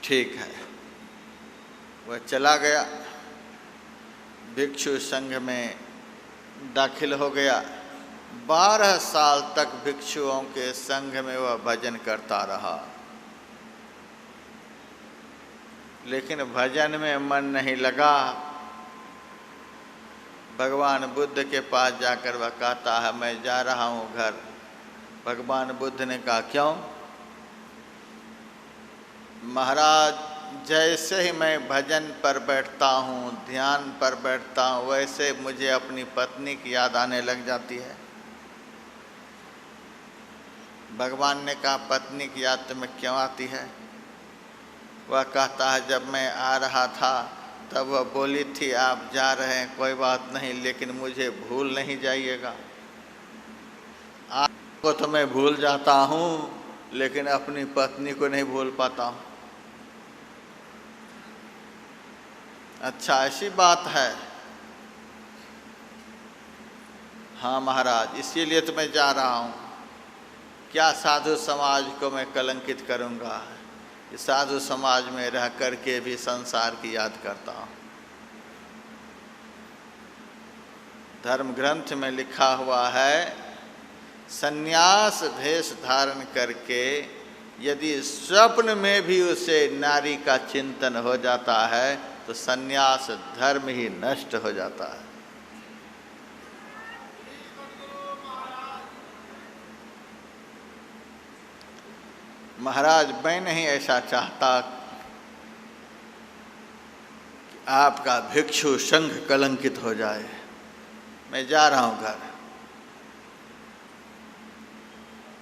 ठीक है। वह चला गया, भिक्षु संघ में दाखिल हो गया। 12 साल तक भिक्षुओं के संघ में वह भजन करता रहा, लेकिन भजन में मन नहीं लगा। भगवान बुद्ध के पास जाकर वह कहता है, मैं जा रहा हूँ घर। भगवान बुद्ध ने कहा, क्यों? महाराज, जैसे ही मैं भजन पर बैठता हूँ, ध्यान पर बैठता हूँ, वैसे मुझे अपनी पत्नी की याद आने लग जाती है। भगवान ने कहा, पत्नी की याद तुम्हें क्यों आती है? वह कहता है, जब मैं आ रहा था तब वह बोली थी, आप जा रहे हैं कोई बात नहीं, लेकिन मुझे भूल नहीं जाइएगा। आपको तो मैं भूल जाता हूँ, लेकिन अपनी पत्नी को नहीं भूल पाता हूँ। अच्छा, ऐसी बात है? हाँ महाराज, इसीलिए तो मैं जा रहा हूँ। क्या साधु समाज को मैं कलंकित करूँगा? इस साधु समाज में रह कर के भी संसार की याद करता हूँ। धर्म ग्रंथ में लिखा हुआ है, सन्यास भेष धारण करके यदि स्वप्न में भी उसे नारी का चिंतन हो जाता है तो सन्यास धर्म ही नष्ट हो जाता है। महाराज, मैं नहीं ऐसा चाहता कि आपका भिक्षु संघ कलंकित हो जाए। मैं जा रहा हूँ घर।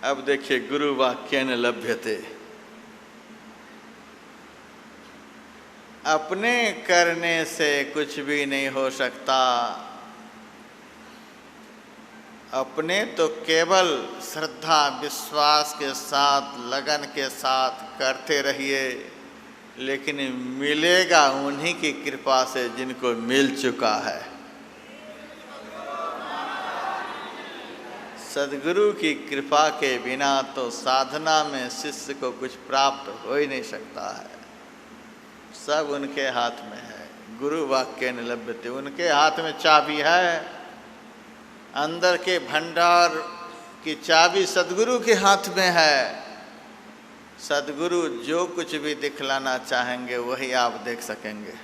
अब देखिए, गुरु वाक्येन लभ्यते। अपने करने से कुछ भी नहीं हो सकता। अपने तो केवल श्रद्धा विश्वास के साथ, लगन के साथ करते रहिए, लेकिन मिलेगा उन्हीं की कृपा से जिनको मिल चुका है। सद्गुरु की कृपा के बिना तो साधना में शिष्य को कुछ प्राप्त हो ही नहीं सकता है। सब उनके हाथ में है। गुरु वाक्येन लभ्यते, उनके हाथ में चाबी है। अंदर के भंडार की चाबी सद्गुरु के हाथ में है। सद्गुरु जो कुछ भी दिखलाना चाहेंगे वही आप देख सकेंगे।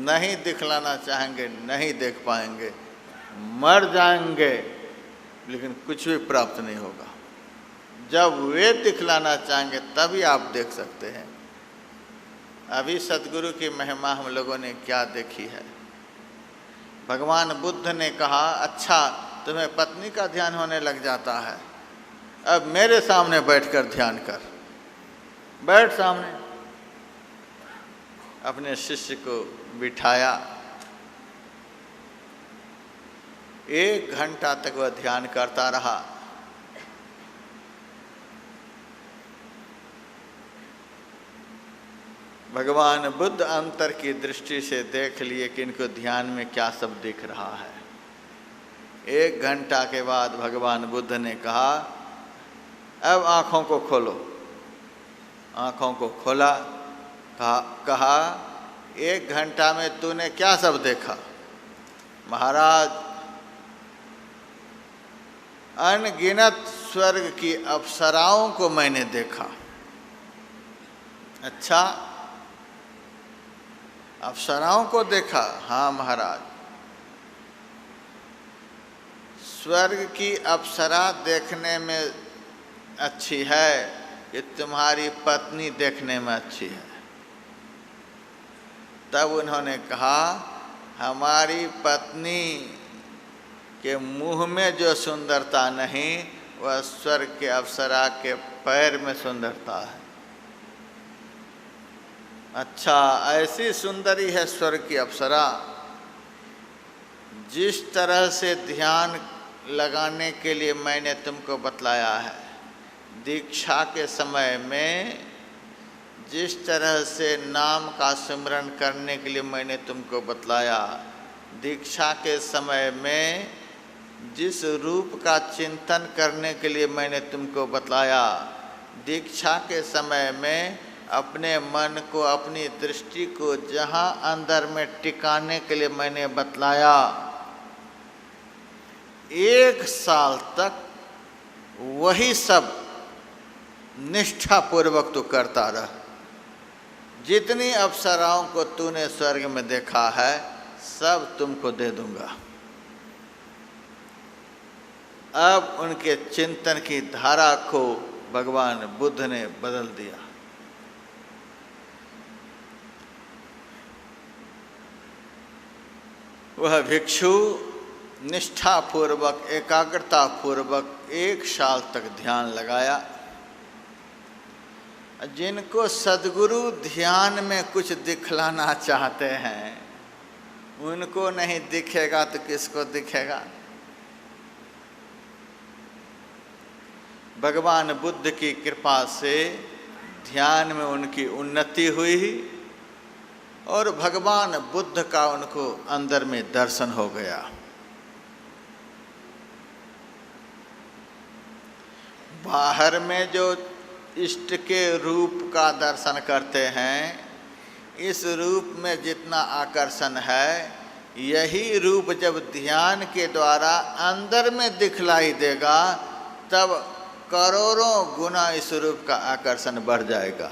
नहीं दिखलाना चाहेंगे नहीं देख पाएंगे। मर जाएंगे लेकिन कुछ भी प्राप्त नहीं होगा। जब वे दिखलाना चाहेंगे तभी आप देख सकते हैं। अभी सद्गुरु की महिमा हम लोगों ने क्या देखी है। भगवान बुद्ध ने कहा, अच्छा तुम्हें पत्नी का ध्यान होने लग जाता है, अब मेरे सामने बैठकर ध्यान कर। बैठ सामने। अपने शिष्य को बिठाया। 1 घंटा तक वह ध्यान करता रहा। भगवान बुद्ध अंतर की दृष्टि से देख लिए कि इनको ध्यान में क्या सब दिख रहा है। 1 घंटा के बाद भगवान बुद्ध ने कहा, अब आँखों को खोलो। आँखों को खोला। कहा 1 घंटा में तूने क्या सब देखा? महाराज, अनगिनत स्वर्ग की अप्सराओं को मैंने देखा। अच्छा, अप्सराओं को देखा? हाँ महाराज। स्वर्ग की अप्सरा देखने में अच्छी है कि तुम्हारी पत्नी देखने में अच्छी है? तब उन्होंने कहा, हमारी पत्नी के मुंह में जो सुंदरता नहीं, वह स्वर्ग के अप्सरा के पैर में सुंदरता है। अच्छा, ऐसी सुंदरी है स्वर्ग की अप्सरा। जिस तरह से ध्यान लगाने के लिए मैंने तुमको बतलाया है, दीक्षा के समय में जिस तरह से नाम का सिमरन करने के लिए मैंने तुमको बतलाया, दीक्षा के समय में जिस रूप का चिंतन करने के लिए मैंने तुमको बतलाया, दीक्षा के समय में अपने मन को, अपनी दृष्टि को जहाँ अंदर में टिकाने के लिए मैंने बतलाया, 1 साल तक वही सब निष्ठापूर्वक तू करता रह। जितनी अप्सराओं को तूने स्वर्ग में देखा है सब तुमको दे दूंगा। अब उनके चिंतन की धारा को भगवान बुद्ध ने बदल दिया। वह भिक्षु निष्ठापूर्वक, एकाग्रता पूर्वक 1 साल तक ध्यान लगाया। जिनको सद्गुरु ध्यान में कुछ दिखलाना चाहते हैं, उनको नहीं दिखेगा तो किसको दिखेगा? भगवान बुद्ध की कृपा से ध्यान में उनकी उन्नति हुई और भगवान बुद्ध का उनको अंदर में दर्शन हो गया। बाहर में जो इष्ट के रूप का दर्शन करते हैं, इस रूप में जितना आकर्षण है, यही रूप जब ध्यान के द्वारा अंदर में दिखलाई देगा तब करोड़ों गुना इस रूप का आकर्षण बढ़ जाएगा।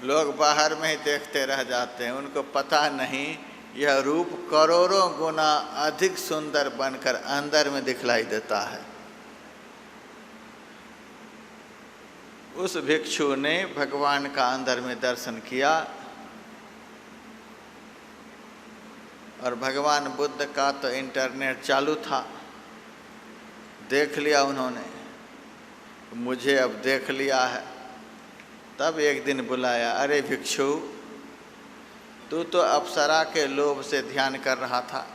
लोग बाहर में ही देखते रह जाते हैं, उनको पता नहीं यह रूप करोड़ों गुना अधिक सुंदर बनकर अंदर में दिखलाई देता है। उस भिक्षु ने भगवान का अंदर में दर्शन किया और भगवान बुद्ध का तो इंटरनेट चालू था, देख लिया उन्होंने, मुझे अब देख लिया है। तब एक दिन बुलाया, अरे भिक्षु, तू तो अप्सरा के लोभ से ध्यान कर रहा था,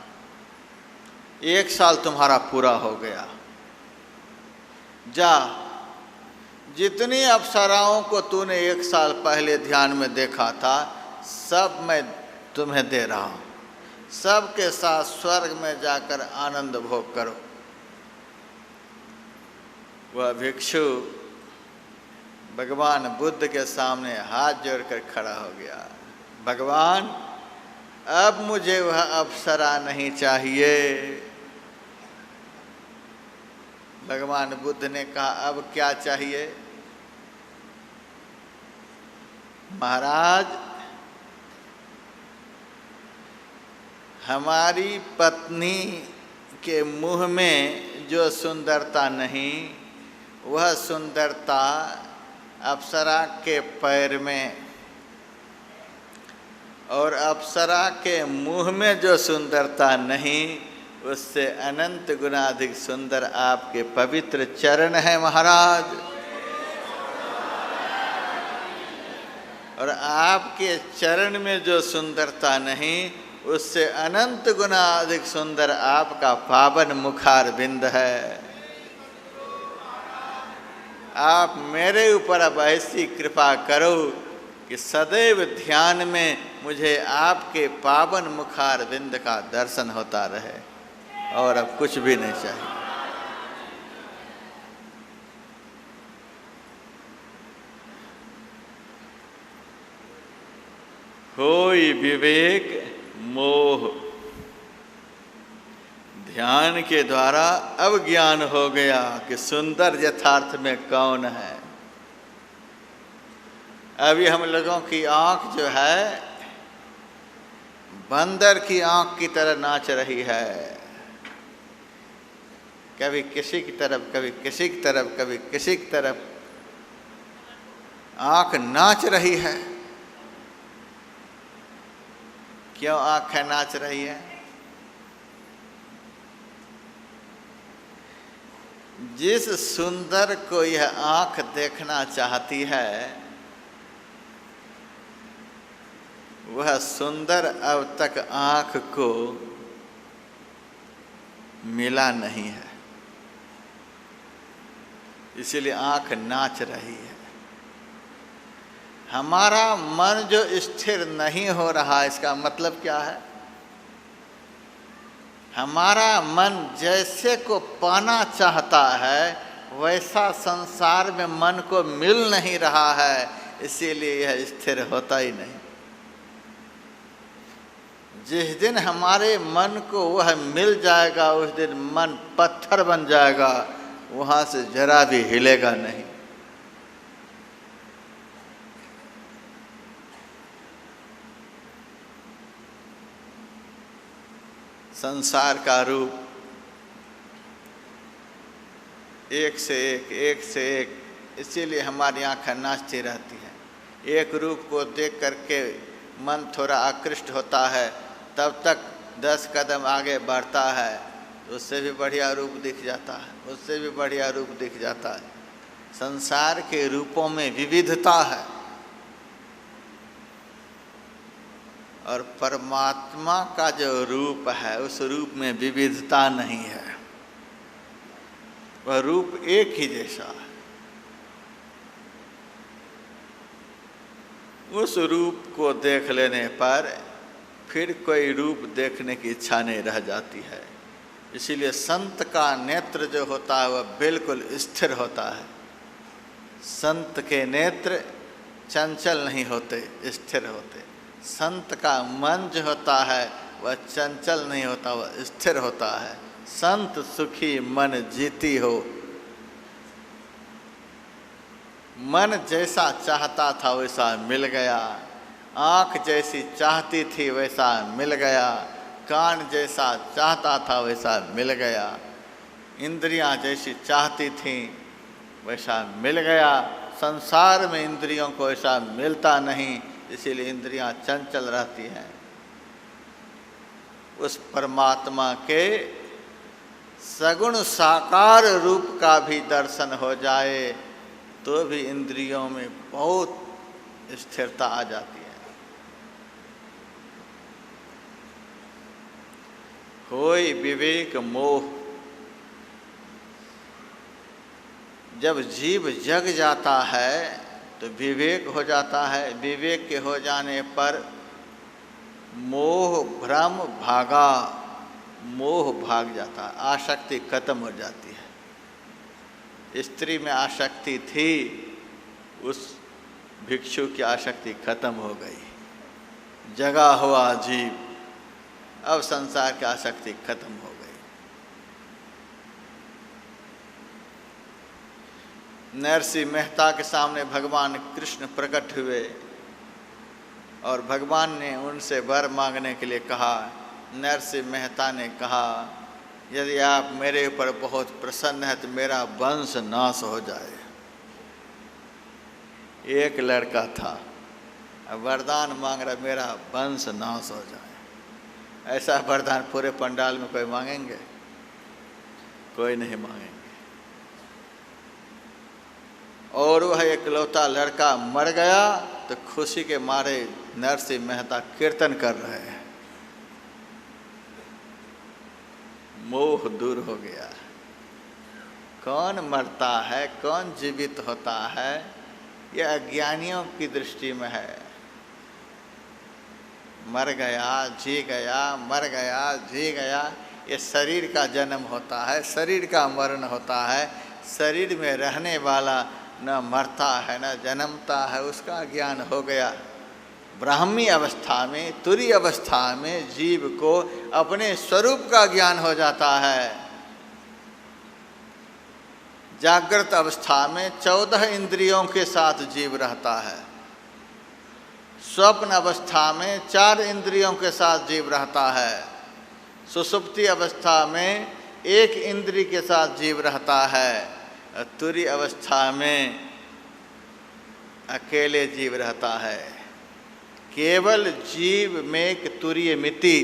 1 साल तुम्हारा पूरा हो गया, जा जितनी अप्सराओं को तूने 1 साल पहले ध्यान में देखा था सब मैं तुम्हें दे रहा हूँ, सबके साथ स्वर्ग में जाकर आनंद भोग करो। वह भिक्षु भगवान बुद्ध के सामने हाथ जोड़कर खड़ा हो गया, भगवान अब मुझे वह अप्सरा नहीं चाहिए। भगवान बुद्ध ने कहा, अब क्या चाहिए? महाराज, हमारी पत्नी के मुंह में जो सुंदरता नहीं, वह सुंदरता अप्सरा के पैर में, और अप्सरा के मुंह में जो सुंदरता नहीं, उससे अनंत गुना अधिक सुंदर आपके पवित्र चरण हैं महाराज। और आपके चरण में जो सुंदरता नहीं, उससे अनंत गुना अधिक सुंदर आपका पावन मुखार बिंद है। आप मेरे ऊपर अब ऐसी कृपा करो कि सदैव ध्यान में मुझे आपके पावन मुखार बिंद का दर्शन होता रहे, और अब कुछ भी नहीं चाहिए। होई विवेक मोह, ध्यान के द्वारा अब ज्ञान हो गया कि सुंदर यथार्थ में कौन है। अभी हम लोगों की आंख जो है बंदर की आंख की तरह नाच रही है, कभी किसी की तरफ, कभी किसी की तरफ, कभी किसी की तरफ आंख नाच रही है। क्यों आंखें नाच रही है? जिस सुंदर को यह आंख देखना चाहती है, वह सुंदर अब तक आंख को मिला नहीं है, इसीलिए आंख नाच रही है। हमारा मन जो स्थिर नहीं हो रहा, इसका मतलब क्या है? हमारा मन जैसे को पाना चाहता है वैसा संसार में मन को मिल नहीं रहा है, इसीलिए यह स्थिर होता ही नहीं। जिस दिन हमारे मन को वह मिल जाएगा उस दिन मन पत्थर बन जाएगा, वहाँ से जरा भी हिलेगा नहीं। संसार का रूप एक से एक, इसीलिए हमारी आँखें नाचती रहती हैं। एक रूप को देख करके मन थोड़ा आकृष्ट होता है, तब तक 10 कदम आगे बढ़ता है, उससे भी बढ़िया रूप दिख जाता है, उससे भी बढ़िया रूप दिख जाता है। संसार के रूपों में विविधता है और परमात्मा का जो रूप है उस रूप में विविधता नहीं है, वह रूप एक ही जैसा है। उस रूप को देख लेने पर फिर कोई रूप देखने की इच्छा नहीं रह जाती है। इसीलिए संत का नेत्र जो होता है वह बिल्कुल स्थिर होता है। संत के नेत्र चंचल नहीं होते, स्थिर होते। संत का मन जो होता है वह चंचल नहीं होता, वह स्थिर होता है। संत सुखी मन जीती हो। मन जैसा चाहता था वैसा मिल गया, आँख जैसी चाहती थी वैसा मिल गया, कान जैसा चाहता था वैसा मिल गया, इंद्रियां जैसी चाहती थीं वैसा मिल गया। संसार में इंद्रियों को ऐसा मिलता नहीं, इसीलिए इंद्रियां चंचल रहती हैं। उस परमात्मा के सगुण साकार रूप का भी दर्शन हो जाए तो भी इंद्रियों में बहुत स्थिरता आ जाती है। होय विवेक मोह, जब जीव जग जाता है तो विवेक हो जाता है। विवेक के हो जाने पर मोह भ्रम भागा, मोह भाग जाता है, आसक्ति खत्म हो जाती है। स्त्री में आसक्ति थी, उस भिक्षु की आसक्ति खत्म हो गई। जगा हुआ जीव, अब संसार की आसक्ति खत्म हो गई। नरसिंह मेहता के सामने भगवान कृष्ण प्रकट हुए और भगवान ने उनसे वर मांगने के लिए कहा। नरसिंह मेहता ने कहा, यदि आप मेरे ऊपर बहुत प्रसन्न हैं तो मेरा वंश नाश हो जाए। एक लड़का था, अब वरदान मांग रहा, मेरा वंश नाश हो जाए। ऐसा वरदान पूरे पंडाल में कोई मांगेंगे? कोई नहीं मांगेंगे। और वह इकलौता लड़का मर गया तो खुशी के मारे नरसिंह मेहता कीर्तन कर रहे हैं। मोह दूर हो गया। कौन मरता है, कौन जीवित होता है, यह अज्ञानियों की दृष्टि में है। मर गया, जी गया, मर गया, जी गया, ये शरीर का जन्म होता है, शरीर का मरण होता है। शरीर में रहने वाला न मरता है न जन्मता है, उसका ज्ञान हो गया। ब्राह्मी अवस्था में, तुरी अवस्था में जीव को अपने स्वरूप का ज्ञान हो जाता है। जागृत अवस्था में 14 इंद्रियों के साथ जीव रहता है। स्वप्न अवस्था में 4 इंद्रियों के साथ जीव रहता है। सुषुप्ति अवस्था में 1 इंद्रिय के साथ जीव रहता है। तुरी अवस्था में अकेले जीव रहता है। केवल जीव में एक तुरीय मिति,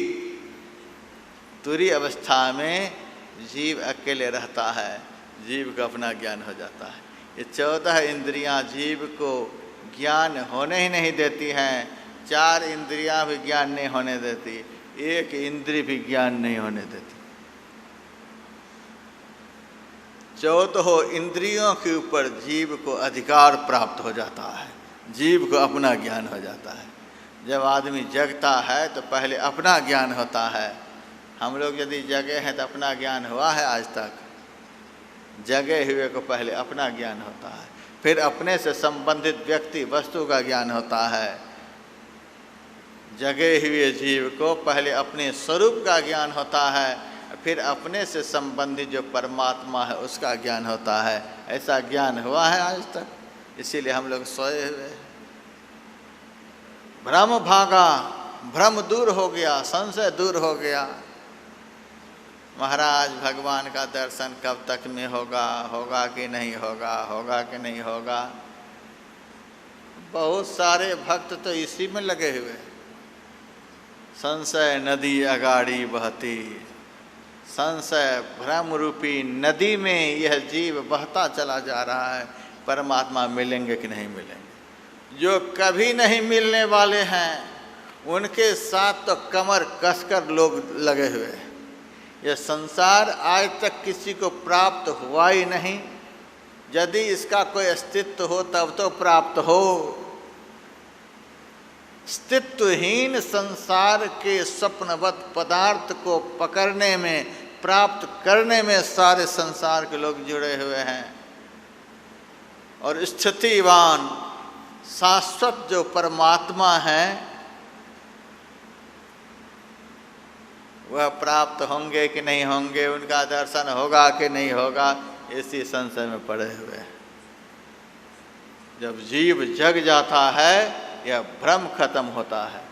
तुरी अवस्था में जीव अकेले रहता है। जीव का अपना ज्ञान हो जाता है। ये 14 इंद्रियां जीव को ज्ञान होने ही नहीं देती हैं। 4 इंद्रियां भी ज्ञान नहीं होने देती, 1 इंद्रिय भी ज्ञान नहीं होने देती। 14 इंद्रियों के ऊपर जीव को अधिकार प्राप्त हो जाता है, जीव को अपना ज्ञान हो जाता है। जब आदमी जगता है तो पहले अपना ज्ञान होता है। हम लोग यदि जगे हैं तो अपना ज्ञान हुआ है आज तक? जगे हुए को पहले अपना ज्ञान होता है, फिर अपने से संबंधित व्यक्ति वस्तु का ज्ञान होता है। जगे हुए जीव को पहले अपने स्वरूप का ज्ञान होता है, फिर अपने से संबंधित जो परमात्मा है उसका ज्ञान होता है। ऐसा ज्ञान हुआ है आज तक, इसीलिए हम लोग सोए हुए। भ्रम भागा, भ्रम दूर हो गया, संशय दूर हो गया। महाराज भगवान का दर्शन कब तक में होगा, होगा कि नहीं होगा, होगा कि नहीं होगा। बहुत सारे भक्त तो इसी में लगे हुए। संशय नदी अगाड़ी बहती, संशय भ्रम रूपी नदी में यह जीव बहता चला जा रहा है। परमात्मा मिलेंगे कि नहीं मिलेंगे। जो कभी नहीं मिलने वाले हैं उनके साथ तो कमर कसकर लोग लगे हुए हैं। यह संसार आज तक किसी को प्राप्त हुआ ही नहीं। यदि इसका कोई अस्तित्व हो तब तो प्राप्त हो। अस्तित्वहीन संसार के स्वप्नवत पदार्थ को पकड़ने में, प्राप्त करने में सारे संसार के लोग जुड़े हुए हैं। और स्थितिवान शाश्वत जो परमात्मा है वह प्राप्त होंगे कि नहीं होंगे, उनका दर्शन होगा कि नहीं होगा, इसी संशय में पड़े हुए हैं। जब जीव जग जाता है यह भ्रम खत्म होता है।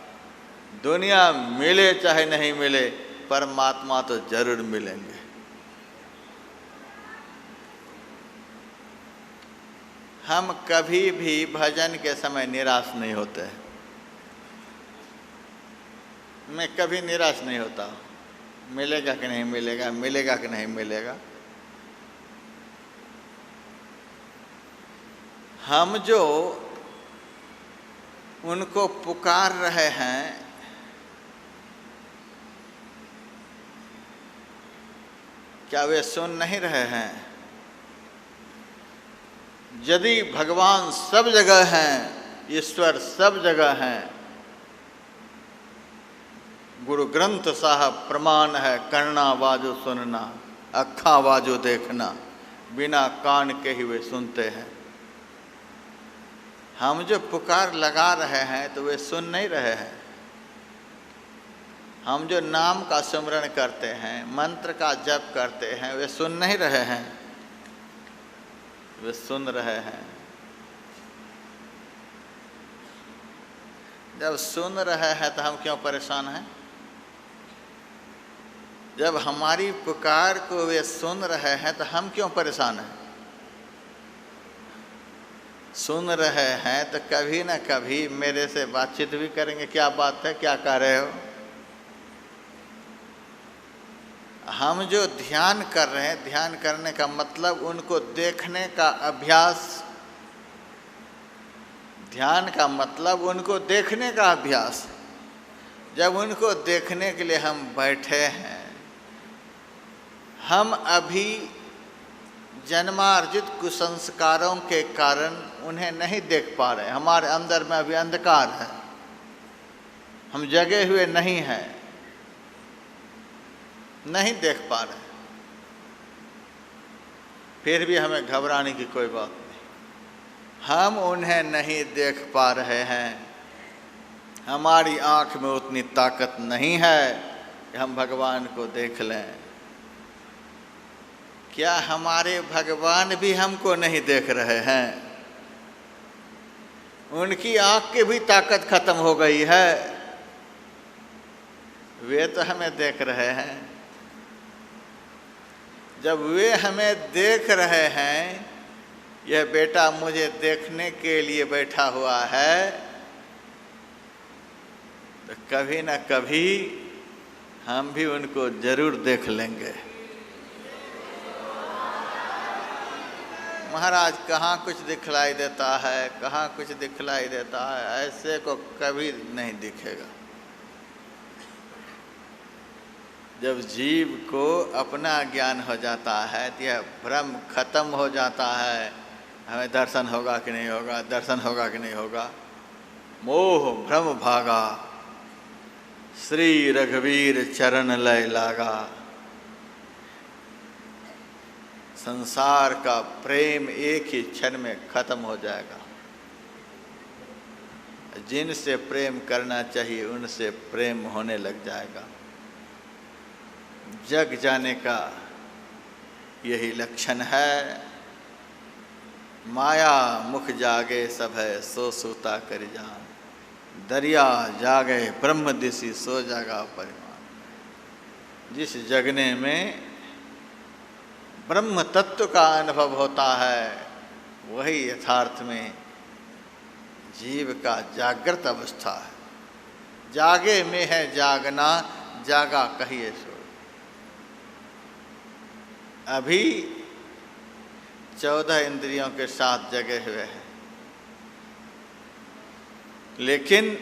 दुनिया मिले चाहे नहीं मिले, परमात्मा तो जरूर मिलेंगे। हम कभी भी भजन के समय निराश नहीं होते हैं। मैं कभी निराश नहीं होता। मिलेगा कि नहीं मिलेगा, मिलेगा कि नहीं मिलेगा। हम जो उनको पुकार रहे हैं, क्या वे सुन नहीं रहे हैं? यदि भगवान सब जगह हैं, ईश्वर सब जगह हैं, गुरु ग्रंथ साहब प्रमाण है, करना बाजो सुनना, अखा बाजो देखना, बिना कान के ही वे सुनते हैं। हम जो पुकार लगा रहे हैं तो वे सुन नहीं रहे हैं। हम जो नाम का सुमरण करते हैं, मंत्र का जप करते हैं, वे सुन नहीं रहे हैं। वे सुन रहे हैं। जब सुन रहे हैं तो हम क्यों परेशान हैं? जब हमारी पुकार को वे सुन रहे हैं तो हम क्यों परेशान हैं? सुन रहे हैं तो कभी ना कभी मेरे से बातचीत भी करेंगे। क्या बात है, क्या कर रहे हो? हम जो ध्यान कर रहे हैं, ध्यान करने का मतलब उनको देखने का अभ्यास। ध्यान का मतलब उनको देखने का अभ्यास। जब उनको देखने के लिए हम बैठे हैं, हम अभी जन्मार्जित कुसंस्कारों के कारण उन्हें नहीं देख पा रहे। हमारे अंदर में अभी अंधकार है, हम जगे हुए नहीं हैं, नहीं देख पा रहे। फिर भी हमें घबराने की कोई बात नहीं। हम उन्हें नहीं देख पा रहे हैं। हमारी आँख में उतनी ताकत नहीं है कि हम भगवान को देख लें। क्या हमारे भगवान भी हमको नहीं देख रहे हैं? उनकी आँख की भी ताकत खत्म हो गई है। वे तो हमें देख रहे हैं। जब वे हमें देख रहे हैं, यह बेटा मुझे देखने के लिए बैठा हुआ है, तो कभी न कभी हम भी उनको जरूर देख लेंगे। महाराज कहाँ कुछ दिखलाई देता है, कहाँ कुछ दिखलाई देता है, ऐसे को कभी नहीं दिखेगा। जब जीव को अपना ज्ञान हो जाता है तो यह भ्रम खत्म हो जाता है। हमें दर्शन होगा कि नहीं होगा, दर्शन होगा कि नहीं होगा। मोह भ्रम भागा, श्री रघुवीर चरण लय लागा। संसार का प्रेम एक ही क्षण में खत्म हो जाएगा। जिनसे प्रेम करना चाहिए उनसे प्रेम होने लग जाएगा। जग जाने का यही लक्षण है। माया मुख जागे सब है सो सूता कर जान, दरिया जागे ब्रह्म दिशि सो जागा परिमाण। जिस जगने में ब्रह्म तत्व का अनुभव होता है वही यथार्थ में जीव का जागृत अवस्था है। जागे में है जागना, जागा कहिए सो। अभी 14 इंद्रियों के साथ जगे हुए हैं, लेकिन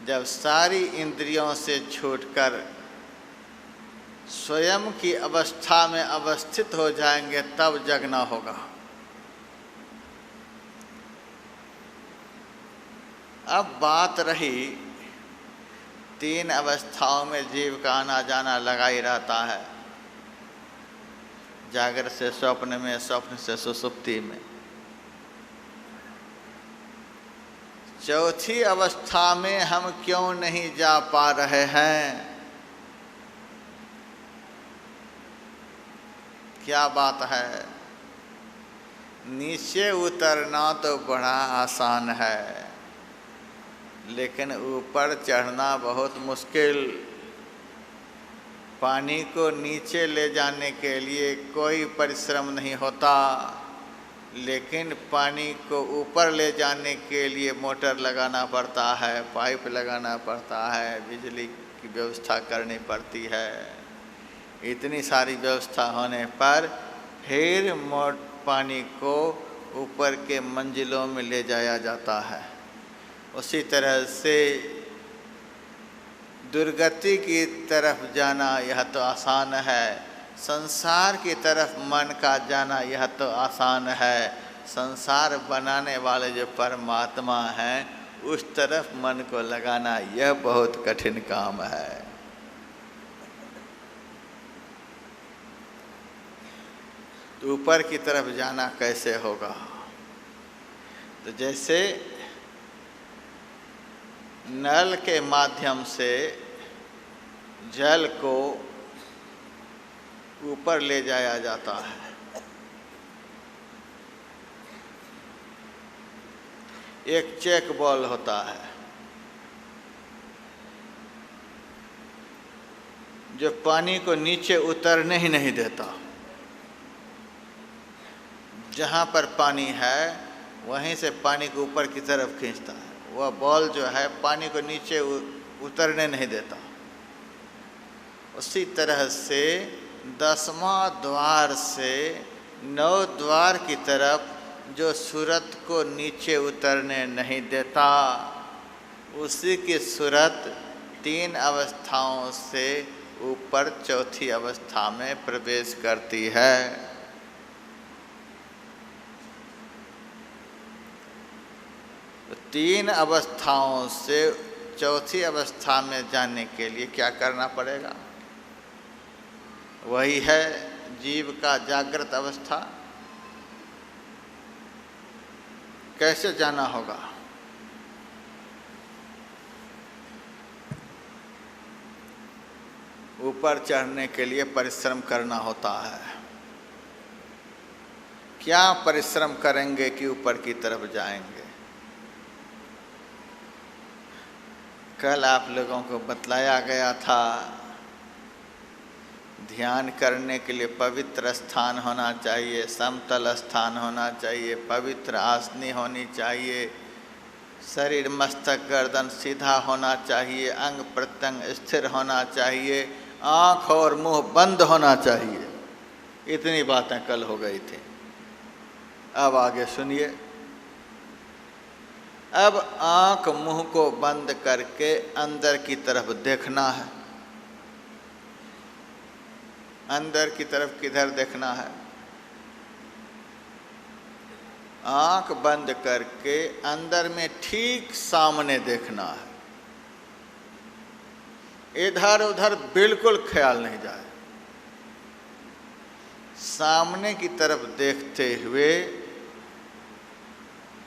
जब सारी इंद्रियों से छूटकर स्वयं की अवस्था में अवस्थित हो जाएंगे तब जगना होगा। अब बात रही 3 अवस्थाओं में जीव का आना जाना लगा ही रहता है, जागृत से स्वप्न में, स्वप्न से सुषुप्ति में। चौथी अवस्था में हम क्यों नहीं जा पा रहे हैं? क्या बात है? नीचे उतरना तो बड़ा आसान है, लेकिन ऊपर चढ़ना बहुत मुश्किल। पानी को नीचे ले जाने के लिए कोई परिश्रम नहीं होता, लेकिन पानी को ऊपर ले जाने के लिए मोटर लगाना पड़ता है, पाइप लगाना पड़ता है, बिजली की व्यवस्था करनी पड़ती है। इतनी सारी व्यवस्था होने पर फिर पानी को ऊपर के मंजिलों में ले जाया जाता है। उसी तरह से दुर्गति की तरफ जाना यह तो आसान है, संसार की तरफ मन का जाना यह तो आसान है। संसार बनाने वाले जो परमात्मा हैं उस तरफ मन को लगाना यह बहुत कठिन काम है। तो ऊपर की तरफ जाना कैसे होगा? तो जैसे नल के माध्यम से जल को ऊपर ले जाया जाता है, एक चेक बॉल होता है जो पानी को नीचे उतरने ही नहीं देता। जहाँ पर पानी है वहीं से पानी को ऊपर की तरफ खींचता है। वह बॉल जो है पानी को नीचे उतरने नहीं देता। उसी तरह से 10वां द्वार से 9 द्वार की तरफ जो सूरत को नीचे उतरने नहीं देता, उसी की सूरत 3 अवस्थाओं से ऊपर चौथी अवस्था में प्रवेश करती है। तो 3 अवस्थाओं से चौथी अवस्था में जाने के लिए क्या करना पड़ेगा? वही है जीव का जागृत अवस्था। कैसे जाना होगा? ऊपर चढ़ने के लिए परिश्रम करना होता है। क्या परिश्रम करेंगे कि ऊपर की तरफ जाएंगे? कल आप लोगों को बतलाया गया था, ध्यान करने के लिए पवित्र स्थान होना चाहिए, समतल स्थान होना चाहिए, पवित्र आसनी होनी चाहिए, शरीर मस्तक गर्दन सीधा होना चाहिए, अंग प्रत्यंग स्थिर होना चाहिए, आँख और मुंह बंद होना चाहिए। इतनी बातें कल हो गई थी। अब आगे सुनिए। अब आँख मुंह को बंद करके अंदर की तरफ देखना है। अंदर की तरफ किधर देखना है? आँख बंद करके अंदर में ठीक सामने देखना है। इधर उधर बिल्कुल ख्याल नहीं जाए। सामने की तरफ देखते हुए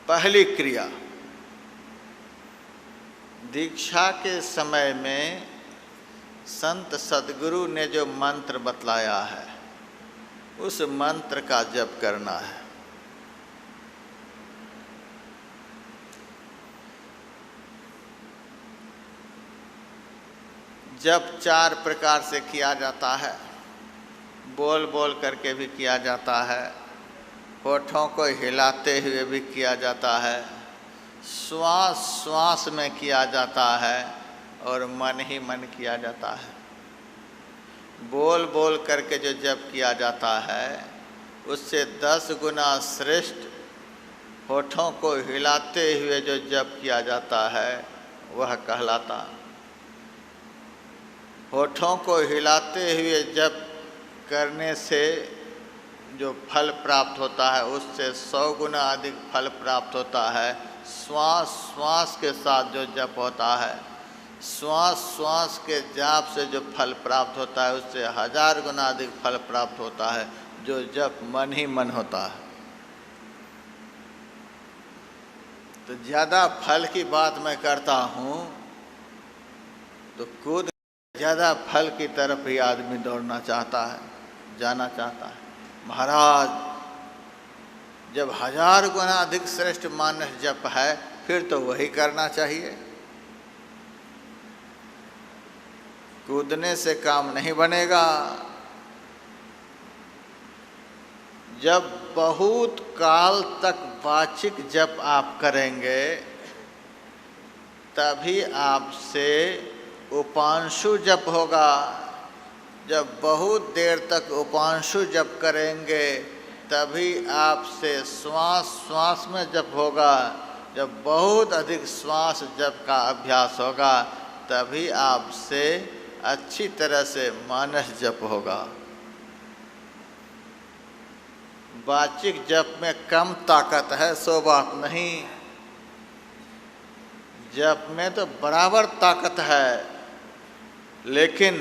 पहली क्रिया दीक्षा के समय में संत सद्गुरु ने जो मंत्र बतलाया है उस मंत्र का जप करना है। जप 4 प्रकार से किया जाता है। बोल बोल करके भी किया जाता है, होठों को हिलाते हुए भी किया जाता है, श्वास श्वास में किया जाता है और मन ही मन किया जाता है। बोल बोल करके जो जप किया जाता है उससे 10 गुना श्रेष्ठ होठों को हिलाते हुए जो जप किया जाता है वह कहलाता। होठों को हिलाते हुए जप करने से जो फल प्राप्त होता है उससे 100 गुना अधिक फल प्राप्त होता है। श्वास श्वास के साथ जो जप होता है, श्वास श्वास के जाप से जो फल प्राप्त होता है उससे 1000 गुना अधिक फल प्राप्त होता है, जो जप मन ही मन होता है। तो ज़्यादा फल की बात मैं करता हूँ तो कूद ज़्यादा फल की तरफ ही आदमी दौड़ना चाहता है, जाना चाहता है। महाराज जब 1000 गुना अधिक श्रेष्ठ मानस जप है फिर तो वही करना चाहिए। कूदने से काम नहीं बनेगा। जब बहुत काल तक वाचिक जप आप करेंगे तभी आपसे उपांशु जप होगा। जब बहुत देर तक उपांशु जप करेंगे तभी आपसे श्वास श्वास में जप होगा। जब बहुत अधिक श्वास जप का अभ्यास होगा तभी आपसे अच्छी तरह से मानस जप होगा। वाचिक जप में कम ताकत है सो बात नहीं, जप में तो बराबर ताकत है, लेकिन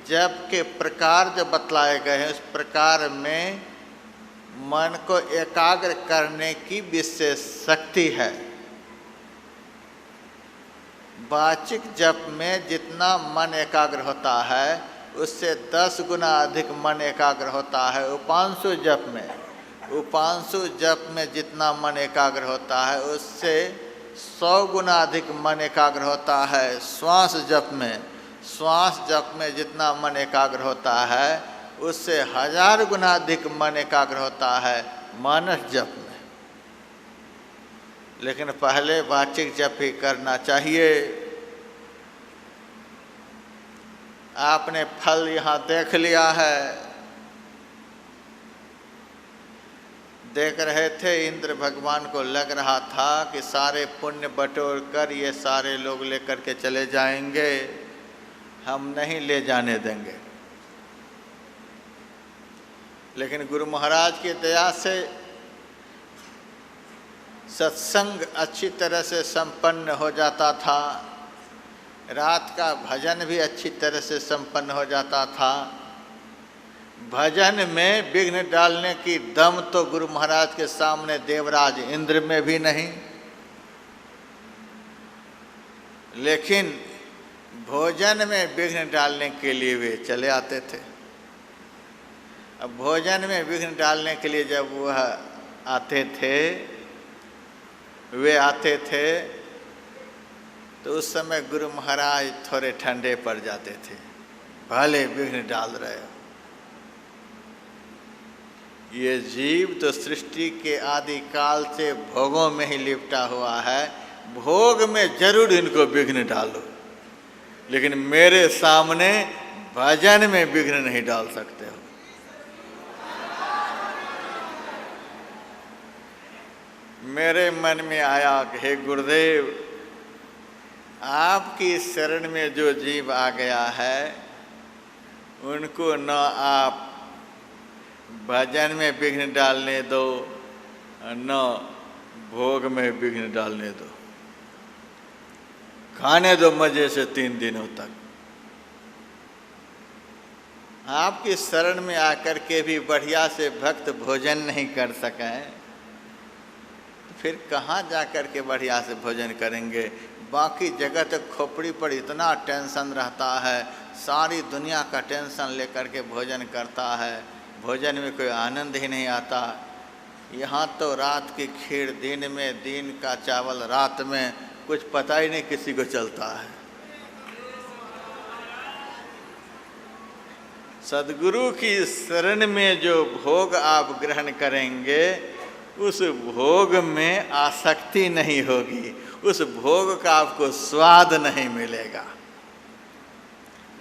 जप के प्रकार जो बतलाए गए हैं उस प्रकार में मन को एकाग्र करने की विशेष शक्ति है। वाचिक जप में जितना मन एकाग्र होता है उससे 10 गुना अधिक मन एकाग्र होता है। उपांशु जप में जितना मन एकाग्र होता है उससे 100 गुना अधिक मन एकाग्र होता है। श्वास जप में जितना मन एकाग्र होता है उससे 1000 गुना अधिक मन एकाग्र होता है मानस जप में। लेकिन पहले वाचिक जप ही करना चाहिए। आपने फल यहाँ देख लिया है। देख रहे थे इंद्र भगवान को लग रहा था कि सारे पुण्य बटोर कर ये सारे लोग लेकर के चले जाएंगे, हम नहीं ले जाने देंगे। लेकिन गुरु महाराज की दया से सत्संग अच्छी तरह से संपन्न हो जाता था, रात का भजन भी अच्छी तरह से संपन्न हो जाता था। भजन में विघ्न डालने की दम तो गुरु महाराज के सामने देवराज इंद्र में भी नहीं, लेकिन भोजन में विघ्न डालने के लिए वे चले आते थे। अब भोजन में विघ्न डालने के लिए जब वह वे आते थे तो उस समय गुरु महाराज थोड़े ठंडे पड़ जाते थे, भले विघ्न डाल रहे हो। ये जीव तो सृष्टि के आदि काल से भोगों में ही लिपटा हुआ है, भोग में जरूर इनको विघ्न डालो, लेकिन मेरे सामने भजन में विघ्न नहीं डाल सकते हो। मेरे मन में आया कि हे गुरुदेव, आपकी शरण में जो जीव आ गया है उनको न आप भजन में विघ्न डालने दो, न भोग में विघ्न डालने दो, खाने दो मजे से 3 दिनों तक। आपकी शरण में आकर के भी बढ़िया से भक्त भोजन नहीं कर सकें तो फिर कहाँ जा कर के बढ़िया से भोजन करेंगे। बाकी जगह तो खोपड़ी पर इतना टेंशन रहता है, सारी दुनिया का टेंशन लेकर के भोजन करता है, भोजन में कोई आनंद ही नहीं आता। यहाँ तो रात की खीर दिन में, दिन का चावल रात में, कुछ पता ही नहीं किसी को चलता है। सद्गुरु की शरण में जो भोग आप ग्रहण करेंगे उस भोग में आसक्ति नहीं होगी, उस भोग का आपको स्वाद नहीं मिलेगा।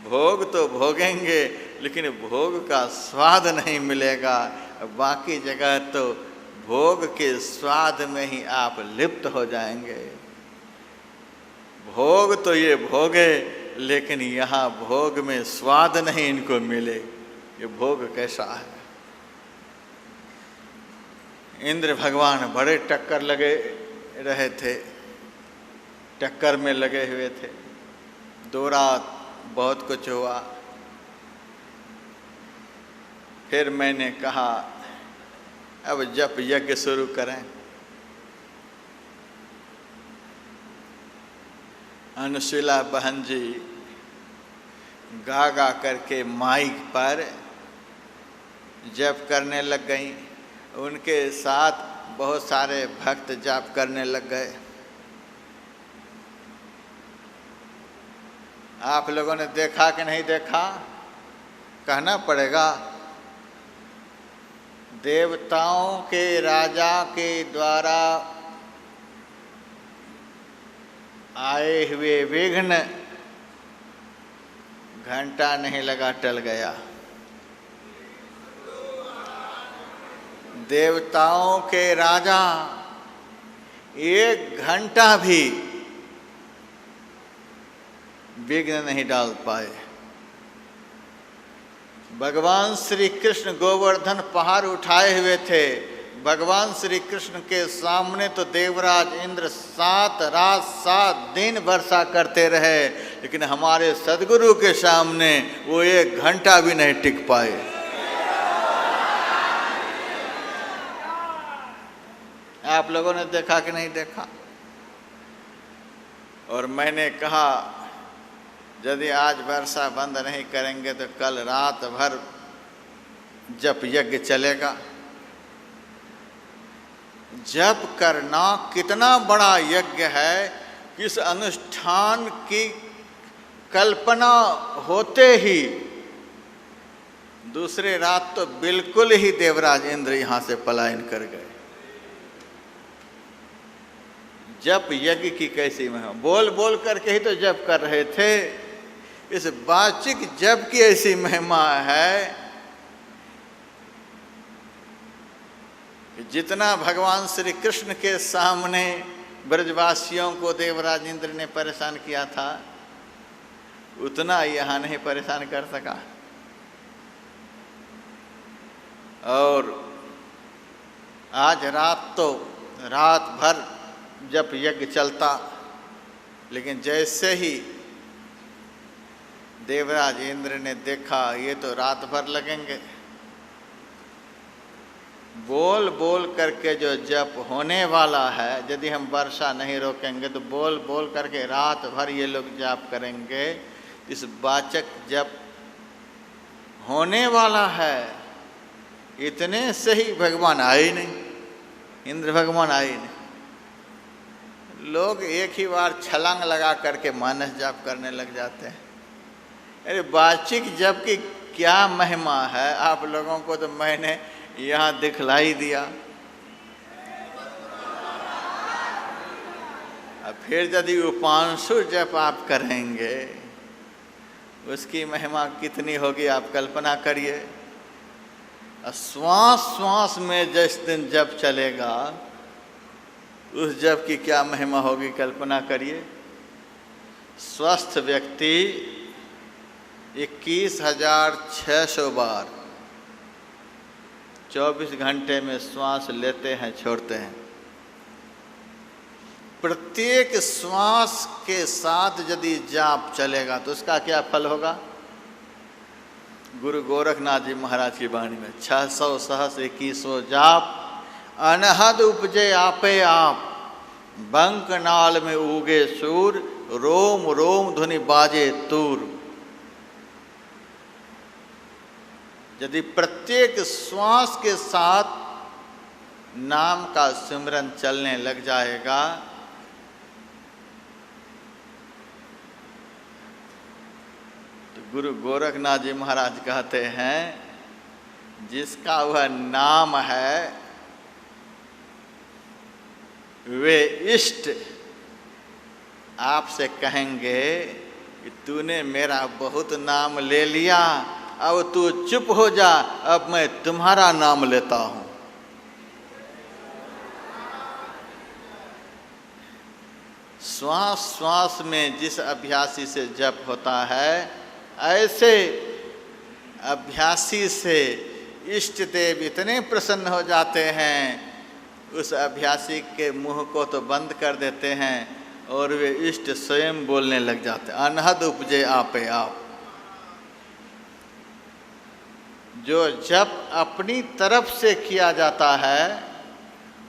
भोग तो भोगेंगे लेकिन भोग का स्वाद नहीं मिलेगा। बाकी जगह तो भोग के स्वाद में ही आप लिप्त हो जाएंगे। भोग तो ये भोगे लेकिन यहाँ भोग में स्वाद नहीं इनको मिले। ये भोग कैसा है। इंद्र भगवान बड़े टक्कर लगे रहे थे, टक्कर में लगे हुए थे। 2 रात बहुत कुछ हुआ। फिर मैंने कहा अब जप यज्ञ शुरू करें। अनुशीला बहन जी गा गा करके माइक पर जप करने लग गईं। उनके साथ बहुत सारे भक्त जप करने लग गए। आप लोगों ने देखा कि नहीं देखा, कहना पड़ेगा। देवताओं के राजा के द्वारा आए हुए विघ्न घंटा नहीं लगा टल गया। देवताओं के राजा 1 घंटा भी विघ्न नहीं डाल पाए। भगवान श्री कृष्ण गोवर्धन पहाड़ उठाए हुए थे। भगवान श्री कृष्ण के सामने तो देवराज इंद्र 7 रात 7 दिन वर्षा करते रहे, लेकिन हमारे सद्गुरु के सामने वो 1 घंटा भी नहीं टिक पाए। आप लोगों ने देखा कि नहीं देखा। और मैंने कहा यदि आज वर्षा बंद नहीं करेंगे तो कल रात भर जप यज्ञ चलेगा। जप करना कितना बड़ा यज्ञ है। इस अनुष्ठान की कल्पना होते ही दूसरे रात तो बिल्कुल ही देवराज इंद्र यहाँ से पलायन कर गए। जप यज्ञ की कैसी महिमा, बोल बोल करके ही तो जप कर रहे थे। इस वाचिक जप की ऐसी महिमा है कि जितना भगवान श्री कृष्ण के सामने ब्रजवासियों को देवराज इंद्र ने परेशान किया था, उतना यहाँ नहीं परेशान कर सका। और आज रात तो रात भर जप यज्ञ चलता, लेकिन जैसे ही देवराज इंद्र ने देखा ये तो रात भर लगेंगे, बोल बोल करके जो जप होने वाला है, यदि हम वर्षा नहीं रोकेंगे तो बोल बोल करके रात भर ये लोग जप करेंगे। इस वाचक जप होने वाला है, इतने से ही भगवान आए नहीं, इंद्र भगवान आए नहीं। लोग एक ही बार छलांग लगा करके मानस जाप करने लग जाते हैं। अरे वाचिक जप की क्या महिमा है, आप लोगों को तो मैंने यहाँ दिखलाई दिया। अब फिर यदि उपांशु जप आप करेंगे उसकी महिमा कितनी होगी आप कल्पना करिए। श्वास श्वास में जिस दिन जप चलेगा उस जप की क्या महिमा होगी कल्पना करिए। स्वस्थ व्यक्ति 21,600 बार 24 घंटे में श्वास लेते हैं छोड़ते हैं। प्रत्येक श्वास के साथ यदि जाप चलेगा तो उसका क्या फल होगा। गुरु गोरखनाथ जी महाराज की वाणी में 600 सहस 21 जाप, अनहद उपजे आपे आप, बंक नाल में उगे सूर, रोम रोम ध्वनि बाजे तूर। यदि प्रत्येक श्वास के साथ नाम का सिमरन चलने लग जाएगा तो गुरु गोरखनाथ जी महाराज कहते हैं जिसका वह नाम है वे इष्ट आपसे कहेंगे कि तूने मेरा बहुत नाम ले लिया, अब तू चुप हो जा, अब मैं तुम्हारा नाम लेता हूं। श्वास श्वास में जिस अभ्यासी से जप होता है, ऐसे अभ्यासी से इष्ट देव इतने प्रसन्न हो जाते हैं, उस अभ्यासी के मुंह को तो बंद कर देते हैं और वे इष्ट स्वयं बोलने लग जाते हैं। अनहद उपजे आपे आप। जो जप अपनी तरफ से किया जाता है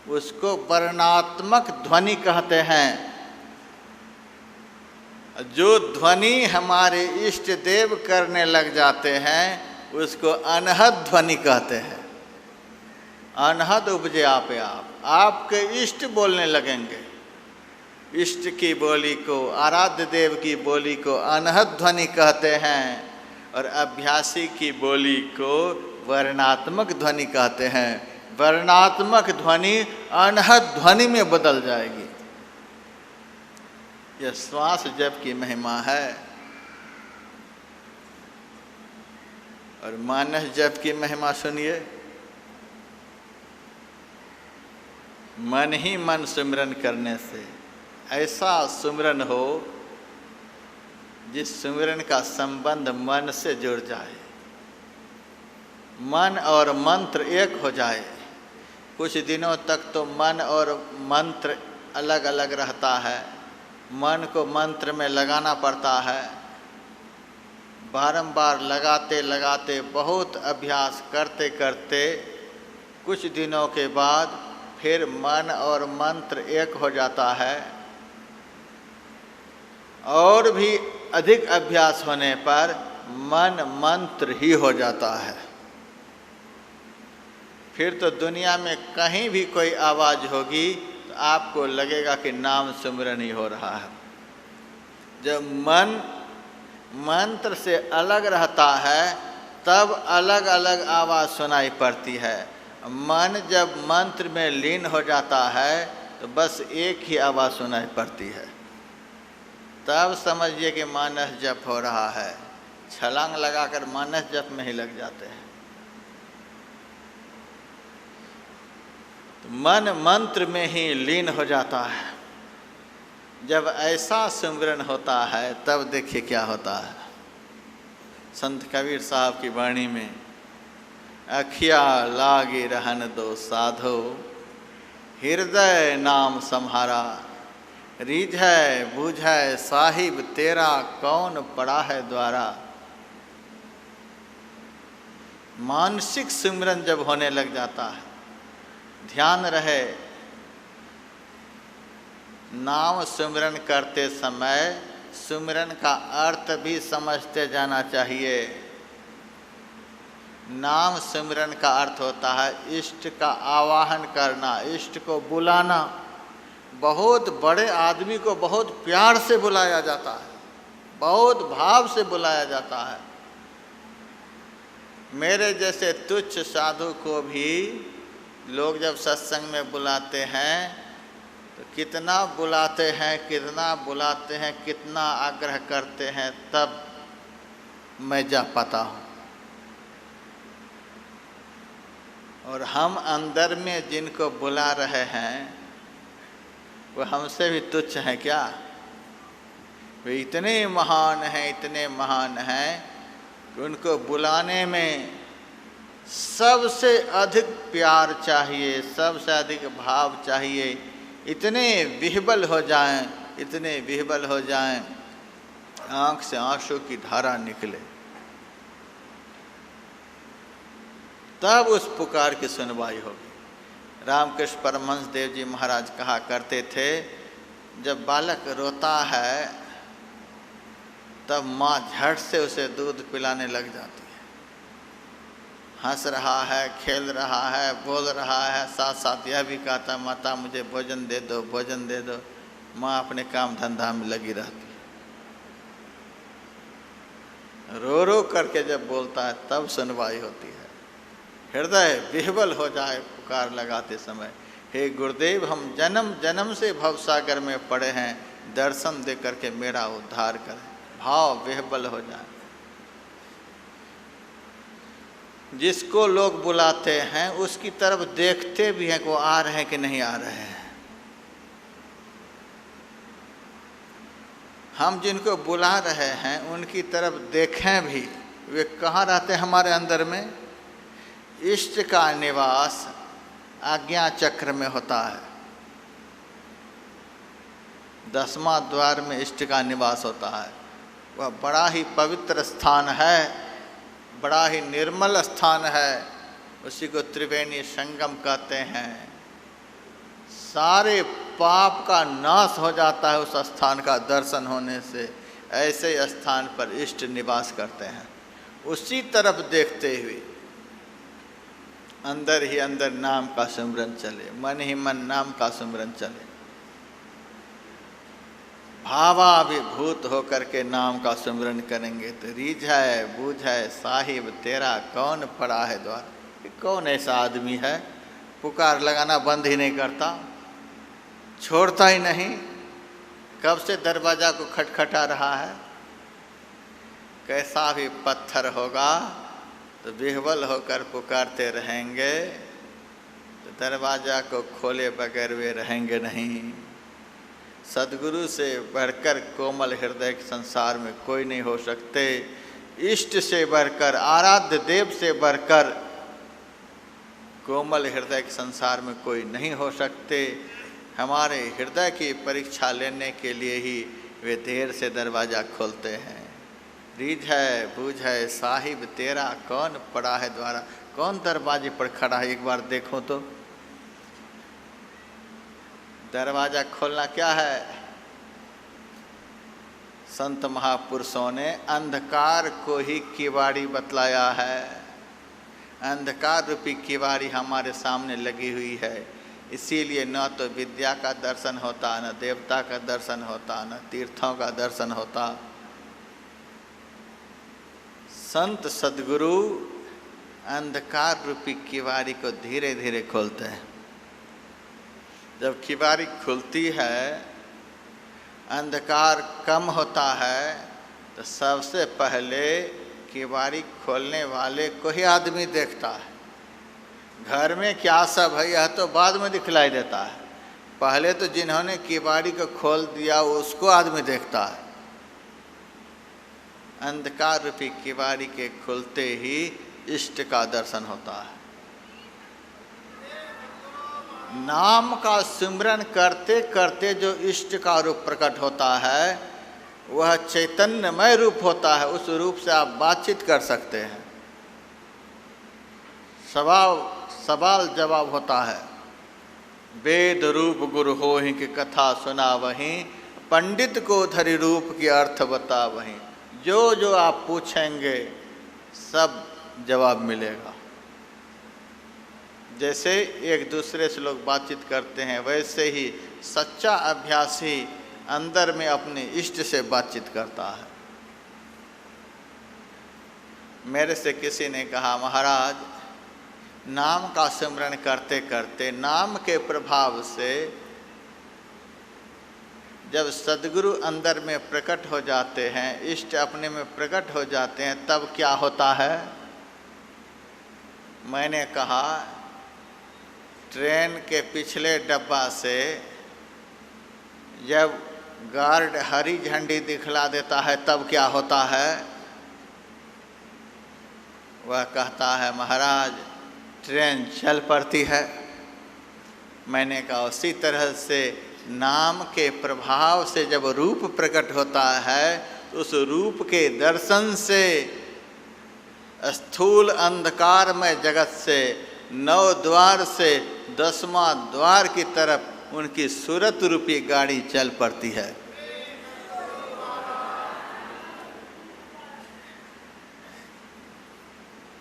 उसको वर्णात्मक ध्वनि कहते हैं। जो ध्वनि हमारे इष्ट देव करने लग जाते हैं उसको अनहद ध्वनि कहते हैं। अनहद उपजे आपे आप, आपके इष्ट बोलने लगेंगे। इष्ट की बोली को, आराध्य देव की बोली को अनहद ध्वनि कहते हैं और अभ्यासी की बोली को वर्णात्मक ध्वनि कहते हैं। वर्णात्मक ध्वनि अनहद ध्वनि में बदल जाएगी। यह श्वास जप की महिमा है। और मानस जप की महिमा सुनिए। मन ही मन सिमरन करने से ऐसा सिमरन हो जिस सिमरन का संबंध मन से जुड़ जाए, मन और मंत्र एक हो जाए। कुछ दिनों तक तो मन और मंत्र अलग अलग रहता है, मन को मंत्र में लगाना पड़ता है। बारंबार लगाते लगाते बहुत अभ्यास करते करते कुछ दिनों के बाद फिर मन और मंत्र एक हो जाता है। और भी अधिक अभ्यास होने पर मन मंत्र ही हो जाता है। फिर तो दुनिया में कहीं भी कोई आवाज़ होगी तो आपको लगेगा कि नाम सिमरन ही हो रहा है। जब मन मंत्र से अलग रहता है तब अलग अलग आवाज़ सुनाई पड़ती है। मन जब मंत्र में लीन हो जाता है तो बस एक ही आवाज़ सुनाई पड़ती है। तब समझिए कि मानस जप हो रहा है। छलांग लगाकर मानस जप में ही लग जाते हैं। तो मन मंत्र में ही लीन हो जाता है। जब ऐसा सिमरन होता है तब देखिए क्या होता है। संत कबीर साहब की वाणी में, अखिया लागे रहन दो साधो, हृदय नाम सम्हारा, रीझै बूझै साहिब तेरा, कौन पड़ा है द्वारा। मानसिक सिमरन जब होने लग जाता है, ध्यान रहे नाम सिमरन करते समय सिमरन का अर्थ भी समझते जाना चाहिए। नाम सिमरन का अर्थ होता है इष्ट का आवाहन करना, इष्ट को बुलाना। बहुत बड़े आदमी को बहुत प्यार से बुलाया जाता है, बहुत भाव से बुलाया जाता है। मेरे जैसे तुच्छ साधु को भी लोग जब सत्संग में बुलाते हैं तो कितना बुलाते हैं, कितना बुलाते हैं, कितना आग्रह करते हैं, तब मैं जा पाता हूँ। और हम अंदर में जिनको बुला रहे हैं वो हमसे भी तुच्छ हैं क्या? वे इतने महान हैं, इतने महान हैं कि उनको बुलाने में सबसे अधिक प्यार चाहिए, सबसे अधिक भाव चाहिए। इतने विह्वल हो जाएं, इतने विह्वल हो जाएं, आँख से आंसू की धारा निकले। तब उस पुकार की सुनवाई होगी। रामकृष्ण परमहंस देव जी महाराज कहा करते थे, जब बालक रोता है तब माँ झट से उसे दूध पिलाने लग जाती है। हंस रहा है, खेल रहा है, बोल रहा है, साथ साथ यह भी कहता, माता मुझे भोजन दे दो, भोजन दे दो। माँ अपने काम धंधा में लगी रहती है। रो रो करके जब बोलता है तब सुनवाई होती है। हृदय विह्वल हो जाए पुकार लगाते समय, हे गुरुदेव हम जन्म जन्म से भवसागर में पड़े हैं, दर्शन दे करके मेरा उद्धार करें। भाव विह्वल हो जाए। जिसको लोग बुलाते हैं उसकी तरफ देखते भी हैं कि वो आ रहे हैं कि नहीं आ रहे हैं। हम जिनको बुला रहे हैं उनकी तरफ देखें भी, वे कहाँ रहते हैं हमारे अंदर में। इष्ट का निवास आज्ञा चक्र में होता है। 10वां द्वार में इष्ट का निवास होता है। वह बड़ा ही पवित्र स्थान है, बड़ा ही निर्मल स्थान है। उसी को त्रिवेणी संगम कहते हैं। सारे पाप का नाश हो जाता है उस स्थान का दर्शन होने से। ऐसे स्थान पर इष्ट निवास करते हैं। उसी तरफ देखते हुए अंदर ही अंदर नाम का सिमरन चले, मन ही मन नाम का सिमरन चले। भावाभिभूत होकर के नाम का सिमरन करेंगे तो रीझै बूझै साहिब तेरा कौन पड़ा है द्वार। कौन ऐसा आदमी है पुकार लगाना बंद ही नहीं करता, छोड़ता ही नहीं, कब से दरवाजा को खटखटा रहा है। कैसा भी पत्थर होगा तो विह्वल होकर पुकारते रहेंगे तो दरवाजा को खोले बगैर वे रहेंगे नहीं। सद्गुरु से बढ़कर कोमल हृदय के संसार में कोई नहीं हो सकते। इष्ट से बढ़कर, आराध्य देव से बढ़कर कोमल हृदय के संसार में कोई नहीं हो सकते। हमारे हृदय की परीक्षा लेने के लिए ही वे देर से दरवाज़ा खोलते हैं। रीझै बूझै साहिब तेरा कौन पड़ा है द्वारा। कौन दरवाजे पर खड़ा है एक बार देखो तो। दरवाज़ा खोलना क्या है। संत महापुरुषों ने अंधकार को ही किवाड़ी बतलाया है। अंधकार रूपी किवाड़ी हमारे सामने लगी हुई है। इसीलिए न तो विद्या का दर्शन होता, न देवता का दर्शन होता, न तीर्थों का दर्शन होता। संत सद्गुरु अंधकार रूपी किवाड़ी को धीरे धीरे खोलते हैं। जब किवाड़ी खुलती है, अंधकार कम होता है, तो सबसे पहले किवाड़ी खोलने वाले को ही आदमी देखता है। घर में क्या सब है यह तो बाद में दिखलाई देता है। पहले तो जिन्होंने किवाड़ी को खोल दिया उसको आदमी देखता है। अंधकार रूपी किवाड़ी के खुलते ही इष्ट का दर्शन होता है। नाम का सिमरन करते करते जो इष्ट का रूप प्रकट होता है वह चैतन्यमय रूप होता है। उस रूप से आप बातचीत कर सकते हैं। सवाल जवाब होता है। वेद रूप गुरु होहि की कथा सुना वहीं, पंडित को धरि रूप की अर्थ बता वहीं। जो जो आप पूछेंगे सब जवाब मिलेगा। जैसे एक दूसरे से लोग बातचीत करते हैं वैसे ही सच्चा अभ्यासी अंदर में अपने इष्ट से बातचीत करता है। मेरे से किसी ने कहा, महाराज नाम का सिमरन करते करते नाम के प्रभाव से जब सद्गुरु अंदर में प्रकट हो जाते हैं, इष्ट अपने में प्रकट हो जाते हैं, तब क्या होता है। मैंने कहा ट्रेन के पिछले डब्बा से जब गार्ड हरी झंडी दिखला देता है तब क्या होता है। वह कहता है महाराज ट्रेन चल पड़ती है। मैंने कहा उसी तरह से नाम के प्रभाव से जब रूप प्रकट होता है तो उस रूप के दर्शन से स्थूल अंधकारमय जगत से 9 द्वार से 10वां द्वार की तरफ उनकी सूरत रूपी गाड़ी चल पड़ती है।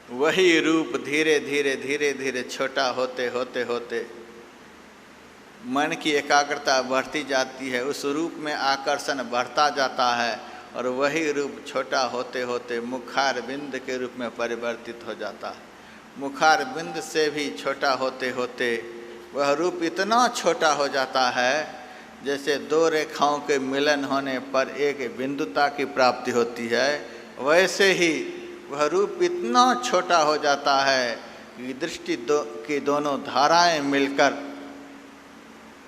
वही रूप धीरे धीरे छोटा होते होते मन की एकाग्रता बढ़ती जाती है, उस रूप में आकर्षण बढ़ता जाता है और वही रूप छोटा होते होते मुखार बिंद के रूप में परिवर्तित हो जाता है। मुखार बिंद से भी छोटा होते होते वह रूप इतना छोटा हो जाता है जैसे 2 रेखाओं के मिलन होने पर एक बिंदुता की प्राप्ति होती है, वैसे ही वह रूप इतना छोटा हो जाता है कि दृष्टि की दोनों धाराएं मिलकर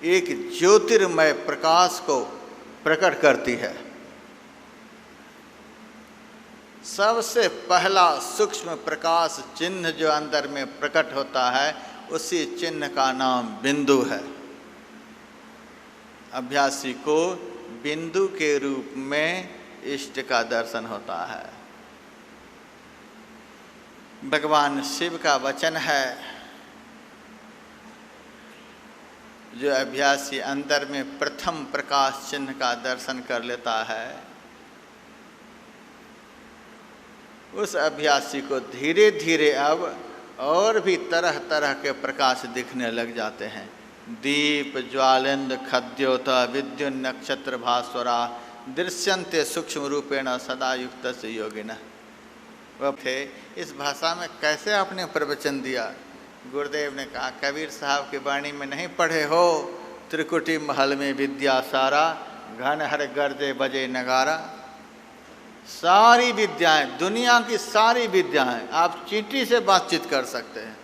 एक ज्योतिर्मय प्रकाश को प्रकट करती है। सबसे पहला सूक्ष्म प्रकाश चिन्ह जो अंदर में प्रकट होता है, उसी चिन्ह का नाम बिंदु है। अभ्यासी को बिंदु के रूप में इष्ट का दर्शन होता है। भगवान शिव का वचन है, जो अभ्यासी अंदर में प्रथम प्रकाश चिन्ह का दर्शन कर लेता है, उस अभ्यासी को धीरे धीरे अब और भी तरह तरह के प्रकाश दिखने लग जाते हैं। दीप ज्वालिंद खद्योत विद्युन नक्षत्र भास्वरा दृश्यन्ते सूक्ष्म रूपेण सदा युक्त से योगिनः। वह थे, इस भाषा में कैसे आपने प्रवचन दिया? गुरुदेव ने कहा, कबीर साहब की वाणी में नहीं पढ़े हो, त्रिकुटी महल में विद्या सारा, घन हर गर्जे बजे नगारा। सारी विद्याएं, दुनिया की सारी विद्याएं आप चींटी से बातचीत कर सकते हैं।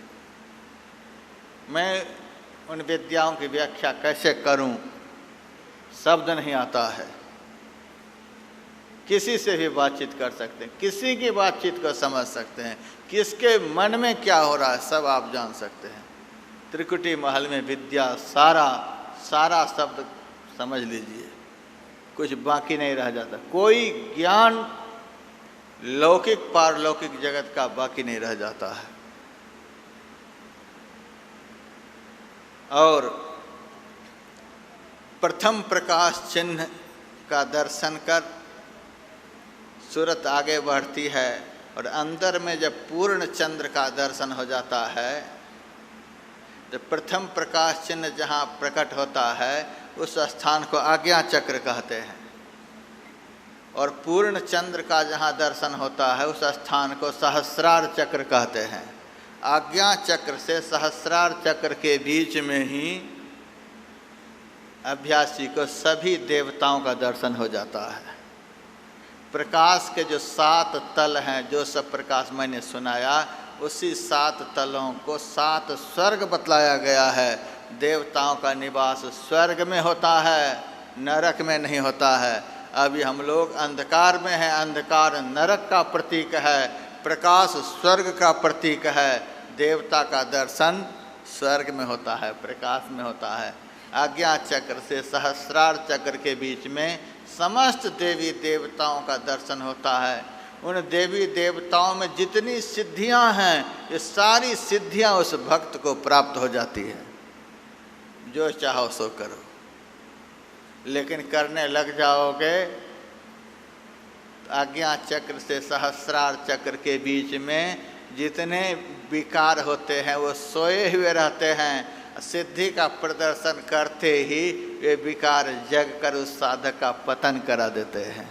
मैं उन विद्याओं की व्याख्या कैसे करूं, शब्द नहीं आता है। किसी से भी बातचीत कर सकते हैं, किसी की बातचीत को समझ सकते हैं, किसके मन में क्या हो रहा है सब आप जान सकते हैं। त्रिकुटी महल में विद्या सारा, सारा शब्द समझ लीजिए, कुछ बाकी नहीं रह जाता। कोई ज्ञान लौकिक पारलौकिक जगत का बाकी नहीं रह जाता है। और प्रथम प्रकाश चिन्ह का दर्शन कर सूरत आगे बढ़ती है और अंदर में जब पूर्ण चंद्र का दर्शन हो जाता है, तो प्रथम प्रकाश चिन्ह जहाँ प्रकट होता है उस स्थान को आज्ञा चक्र कहते हैं, और पूर्ण चंद्र का जहाँ दर्शन होता है उस स्थान को सहस्रार चक्र कहते हैं। आज्ञा चक्र से सहस्रार चक्र के बीच में ही अभ्यासी को सभी देवताओं का दर्शन हो जाता है। प्रकाश के जो 7 तल हैं, जो सब प्रकाश मैंने सुनाया, उसी 7 तलों को 7 स्वर्ग बतलाया गया है। देवताओं का निवास स्वर्ग में होता है, नरक में नहीं होता है। अभी हम लोग अंधकार में हैं, अंधकार नरक का प्रतीक है, प्रकाश स्वर्ग का प्रतीक है। देवता का दर्शन स्वर्ग में होता है, प्रकाश में होता है। आज्ञा चक्र से सहस्रार चक्र के बीच में समस्त देवी देवताओं का दर्शन होता है। उन देवी देवताओं में जितनी सिद्धियां हैं, ये सारी सिद्धियां उस भक्त को प्राप्त हो जाती है। जो चाहो सो करो, लेकिन करने लग जाओगे आज्ञा चक्र से सहस्रार चक्र के बीच में जितने विकार होते हैं वो सोए हुए रहते हैं। सिद्धि का प्रदर्शन करते ही वे विकार जग कर उस साधक का पतन करा देते हैं।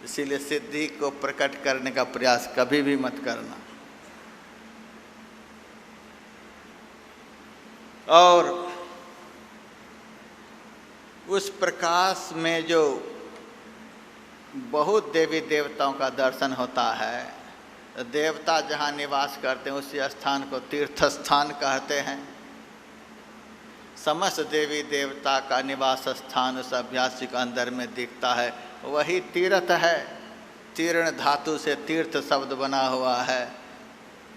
इसीलिए सिद्धि को प्रकट करने का प्रयास कभी भी मत करना। और उस प्रकाश में जो बहुत देवी देवताओं का दर्शन होता है, देवता जहाँ निवास करते हैं उसी स्थान को तीर्थ स्थान कहते हैं। समस्त देवी देवता का निवास स्थान उस अभ्यासी के अंदर में दिखता है, वही तीर्थ है। तीर्ण धातु से तीर्थ शब्द बना हुआ है,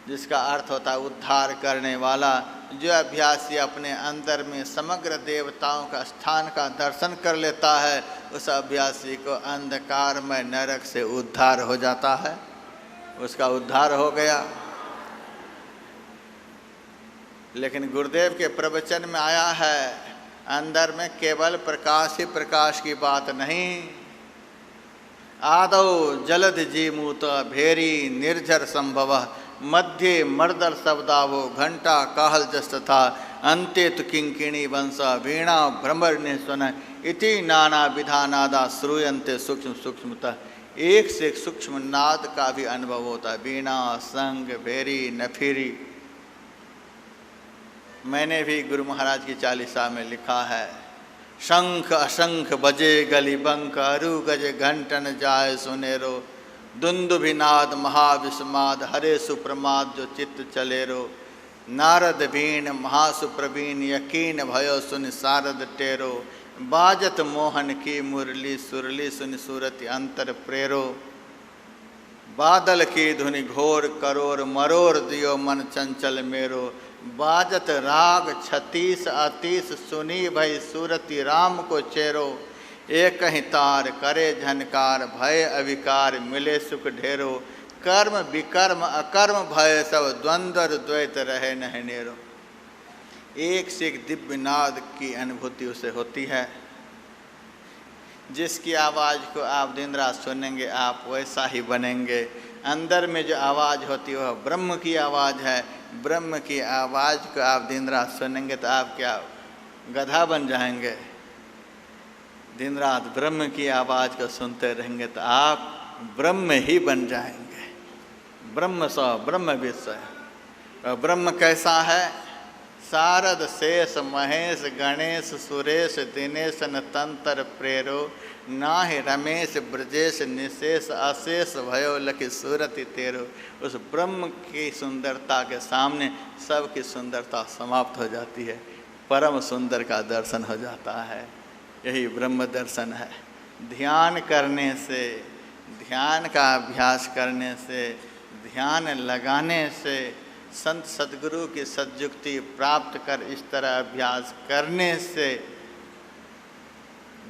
जिसका अर्थ होता है उद्धार करने वाला। जो अभ्यासी अपने अंदर में समग्र देवताओं का स्थान का दर्शन कर लेता है, उस अभ्यासी को अंधकार में नरक से उद्धार हो जाता है। उसका उद्धार हो गया। लेकिन गुरुदेव के प्रवचन में आया है, अंदर में केवल प्रकाश ही प्रकाश की बात नहीं। आदौ जलद जीमूत भेरी निर्झर संभव मध्य मर्दर शब्दावो घंटा काहल जस था अंते तो किंकिणी वंश वीणा भ्रमर निस्वन इति नाना विधा नादा श्रूयन्ते सूक्ष्म सूक्ष्मतः। एक से एक सूक्ष्म नाद का भी अनुभव होता है। वीणा, संग, भेरी, नफीरी। मैंने भी गुरु महाराज की चालीसा में लिखा है, शंख असंख बजे गली बंक अरु गज घंटन जाय सुनेरो दुंदुभिनाद महाविस्माद हरे सुप्रमाद जो चित्त चलेरो नारद बीन महासुप्रवीण यकीन भयो सुन सारद टेरो बाजत मोहन की मुरली सुरली सुन सूरति अंतर प्रेरो बादल की धुनि घोर करोर मरोर दियो मन चंचल मेरो बाजत राग छतीस अतीस सुनी भई सूरति राम को चेरो एक ही तार करे झनकार भय अविकार मिले सुख ढेरो कर्म विकर्म अकर्म भय सब द्वंद्व द्वैत रहे नहीं नेरो। एक से एक दिव्य नाद की अनुभूति उसे होती है, जिसकी आवाज़ को आप दिन रात सुनेंगे आप वैसा ही बनेंगे। अंदर में जो आवाज़ होती है वह ब्रह्म की आवाज़ है। ब्रह्म की आवाज़ को आप दिन रात सुनेंगे तो आप क्या गधा बन जाएंगे? दिन रात ब्रह्म की आवाज़ को सुनते रहेंगे तो आप ब्रह्म ही बन जाएंगे। ब्रह्म स ब्रह्म विषय। ब्रह्म कैसा है? सारद शेष महेश गणेश सुरेश दिनेश न तंत्र प्रेरो नाहि रमेश ब्रजेश निशेष अशेष भयो लखि सूरति तेरो। उस ब्रह्म की सुंदरता के सामने सबकी सुंदरता समाप्त हो जाती है। परम सुंदर का दर्शन हो जाता है। यही ब्रह्म दर्शन है। ध्यान करने से, ध्यान का अभ्यास करने से, ध्यान लगाने से, संत सद्गुरु की सद्युक्ति प्राप्त कर इस तरह अभ्यास करने से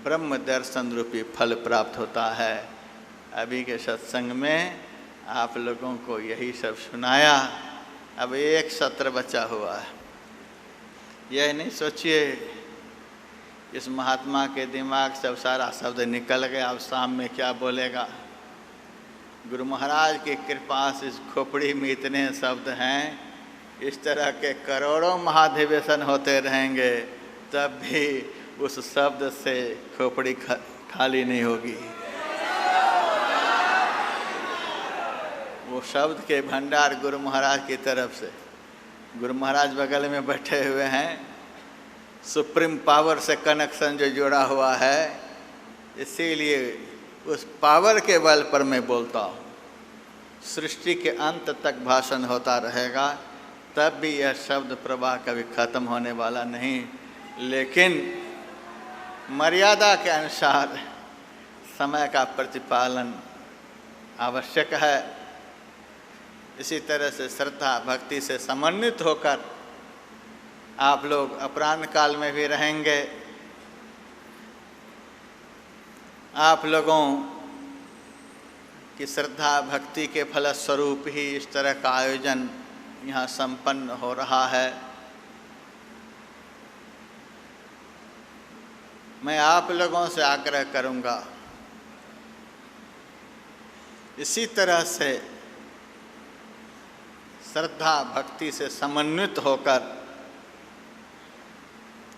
ब्रह्म दर्शन रूपी फल प्राप्त होता है। अभी के सत्संग में आप लोगों को यही सब सुनाया। अब एक सत्र बचा हुआ है। यह नहीं सोचिए इस महात्मा के दिमाग से अब सारा शब्द निकल गया, अब शाम में क्या बोलेगा। गुरु महाराज की कृपा से इस खोपड़ी में इतने शब्द हैं, इस तरह के करोड़ों महाधिवेशन होते रहेंगे तब भी उस शब्द से खोपड़ी खाली नहीं होगी। वो शब्द के भंडार गुरु महाराज की तरफ से। गुरु महाराज बगल में बैठे हुए हैं, सुप्रीम पावर से कनेक्शन जो जुड़ा हुआ है, इसीलिए उस पावर के बल पर मैं बोलता हूँ। सृष्टि के अंत तक भाषण होता रहेगा, तब भी यह शब्द प्रवाह कभी खत्म होने वाला नहीं। लेकिन मर्यादा के अनुसार समय का प्रतिपालन आवश्यक है। इसी तरह से श्रद्धा भक्ति से समन्वित होकर आप लोग अपराह्न काल में भी रहेंगे। आप लोगों की श्रद्धा भक्ति के फलस्वरूप ही इस तरह का आयोजन यहाँ संपन्न हो रहा है। मैं आप लोगों से आग्रह करूँगा, इसी तरह से श्रद्धा भक्ति से समन्वित होकर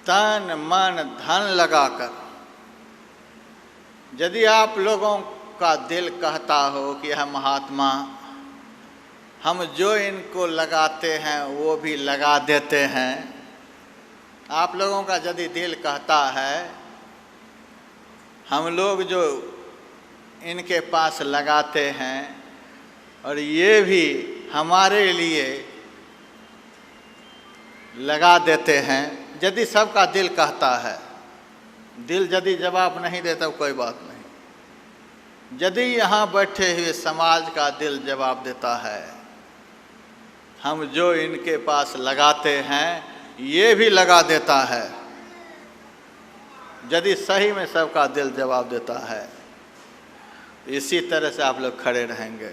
तन मन धन लगाकर, यदि आप लोगों का दिल कहता हो कि यह महात्मा हम जो इनको लगाते हैं वो भी लगा देते हैं, आप लोगों का यदि दिल कहता है हम लोग जो इनके पास लगाते हैं और ये भी हमारे लिए लगा देते हैं, यदि सबका दिल कहता है, दिल यदि जवाब नहीं देता कोई बात नहीं। यदि यहाँ बैठे हुए समाज का दिल जवाब देता है, हम जो इनके पास लगाते हैं ये भी लगा देता है, यदि सही में सबका दिल जवाब देता है, इसी तरह से आप लोग खड़े रहेंगे।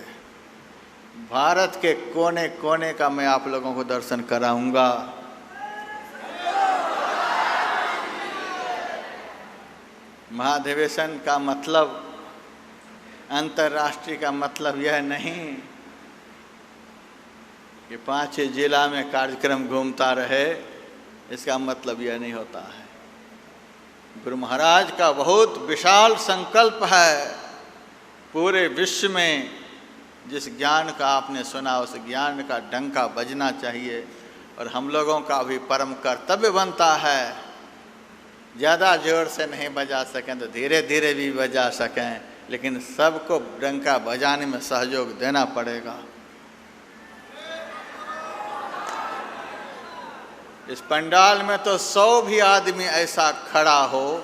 भारत के कोने कोने का मैं आप लोगों को दर्शन कराऊंगा। महाधिवेशन का मतलब, अंतर्राष्ट्रीय का मतलब यह नहीं कि 5 जिला में कार्यक्रम घूमता रहे, इसका मतलब यह नहीं होता है। गुरु महाराज का बहुत विशाल संकल्प है। पूरे विश्व में जिस ज्ञान का आपने सुना, उस ज्ञान का डंका बजना चाहिए, और हम लोगों का भी परम कर्तव्य बनता है। ज़्यादा जोर से नहीं बजा सकें तो धीरे धीरे भी बजा सकें, लेकिन सबको डंका बजाने में सहयोग देना पड़ेगा। इस पंडाल में तो 100 भी आदमी ऐसा खड़ा हो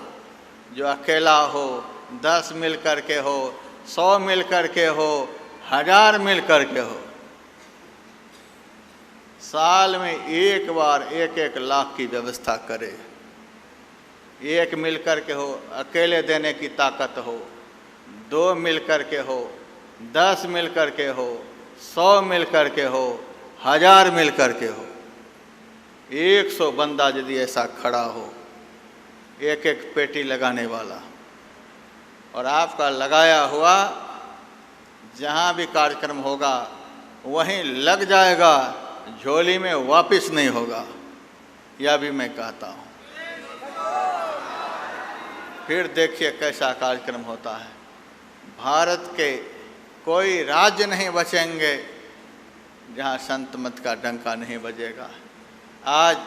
जो अकेला हो, 10 मिल कर के हो, 100 मिल कर के हो, 1000 मिल कर के हो, साल में एक बार 1-1 लाख की व्यवस्था करे। 1 मिल कर के हो, अकेले देने की ताकत हो, 2 मिल कर के हो, 10 मिल कर के हो, 100 मिल कर के हो, 1000 मिल कर के हो, 100 बंदा यदि ऐसा खड़ा हो, 1-1 पेटी लगाने वाला, और आपका लगाया हुआ जहाँ भी कार्यक्रम होगा वहीं लग जाएगा, झोली में वापस नहीं होगा, यह भी मैं कहता हूँ। फिर देखिए कैसा कार्यक्रम होता है। भारत के कोई राज्य नहीं बचेंगे जहाँ संत मत का डंका नहीं बजेगा। आज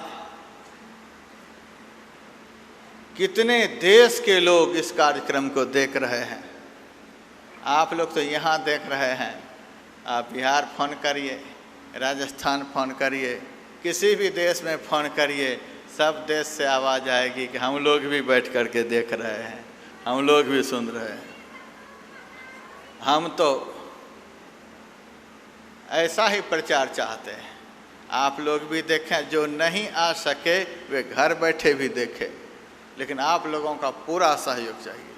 कितने देश के लोग इस कार्यक्रम को देख रहे हैं। आप लोग तो यहाँ देख रहे हैं, आप बिहार फ़ोन करिए, राजस्थान फ़ोन करिए, किसी भी देश में फ़ोन करिए, सब देश से आवाज़ आएगी कि हम लोग भी बैठ कर के देख रहे हैं, हम लोग भी सुन रहे हैं। हम तो ऐसा ही प्रचार चाहते हैं, आप लोग भी देखें, जो नहीं आ सके वे घर बैठे भी देखें, लेकिन आप लोगों का पूरा सहयोग चाहिए।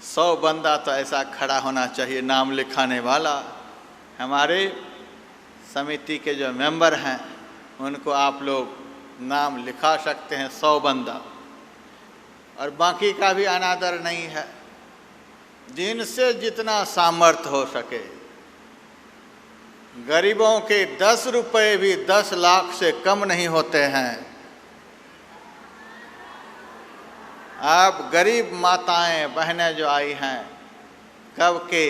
100 बंदा तो ऐसा खड़ा होना चाहिए, नाम लिखाने वाला। हमारे समिति के जो मेंबर हैं उनको आप लोग नाम लिखा सकते हैं, 100 बंदा, और बाकी का भी अनादर नहीं है। जिनसे जितना सामर्थ्य हो सके, गरीबों के 10 रुपए भी 10 लाख से कम नहीं होते हैं। आप गरीब माताएं बहनें जो आई हैं, कब के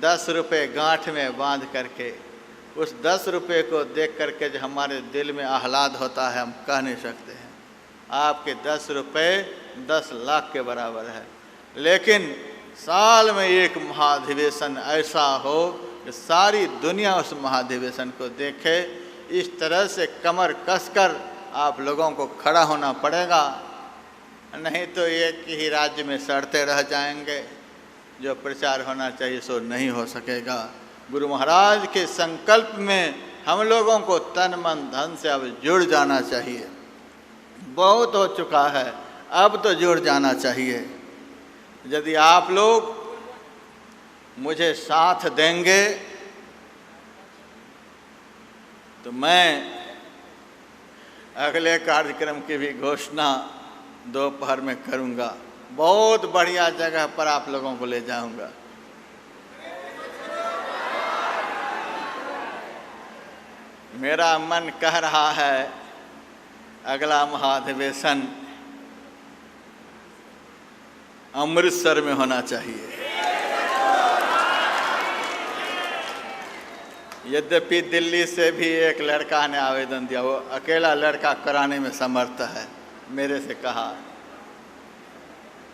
10 रुपए गांठ में बांध करके, उस 10 रुपए को देख करके जो हमारे दिल में आह्लाद होता है, हम कह नहीं सकते हैं। आपके 10 रुपए 10 लाख के बराबर है। लेकिन साल में एक महाधिवेशन ऐसा हो कि सारी दुनिया उस महाधिवेशन को देखे। इस तरह से कमर कसकर आप लोगों को खड़ा होना पड़ेगा, नहीं तो एक ही राज्य में सड़ते रह जाएंगे। जो प्रचार होना चाहिए सो नहीं हो सकेगा। गुरु महाराज के संकल्प में हम लोगों को तन मन धन से अब जुड़ जाना चाहिए। बहुत हो चुका है, अब तो जुड़ जाना चाहिए। यदि आप लोग मुझे साथ देंगे तो मैं अगले कार्यक्रम की भी घोषणा दोपहर में करूंगा। बहुत बढ़िया जगह पर आप लोगों को ले जाऊंगा। मेरा मन कह रहा है अगला महाधिवेशन अमृतसर में होना चाहिए। यद्यपि दिल्ली से भी एक लड़का ने आवेदन दिया, वो अकेला लड़का कराने में समर्थ है, मेरे से कहा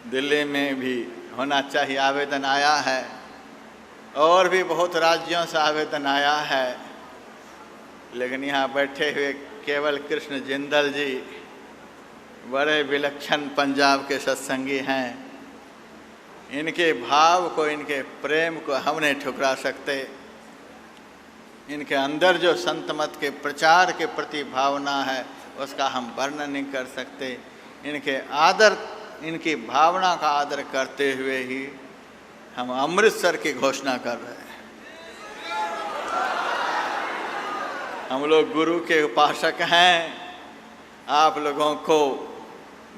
दिल्ली में भी होना चाहिए। आवेदन आया है, और भी बहुत राज्यों से आवेदन आया है, लेकिन यहाँ बैठे हुए केवल कृष्ण जिंदल जी बड़े विलक्षण पंजाब के सत्संगी हैं। इनके भाव को, इनके प्रेम को हम नहीं ठुकरा सकते। इनके अंदर जो संत मत के प्रचार के प्रति भावना है उसका हम वर्णन नहीं कर सकते। इनके आदर, इनकी भावना का आदर करते हुए ही हम अमृतसर की घोषणा कर रहे हैं। हम लोग गुरु के उपासक हैं। आप लोगों को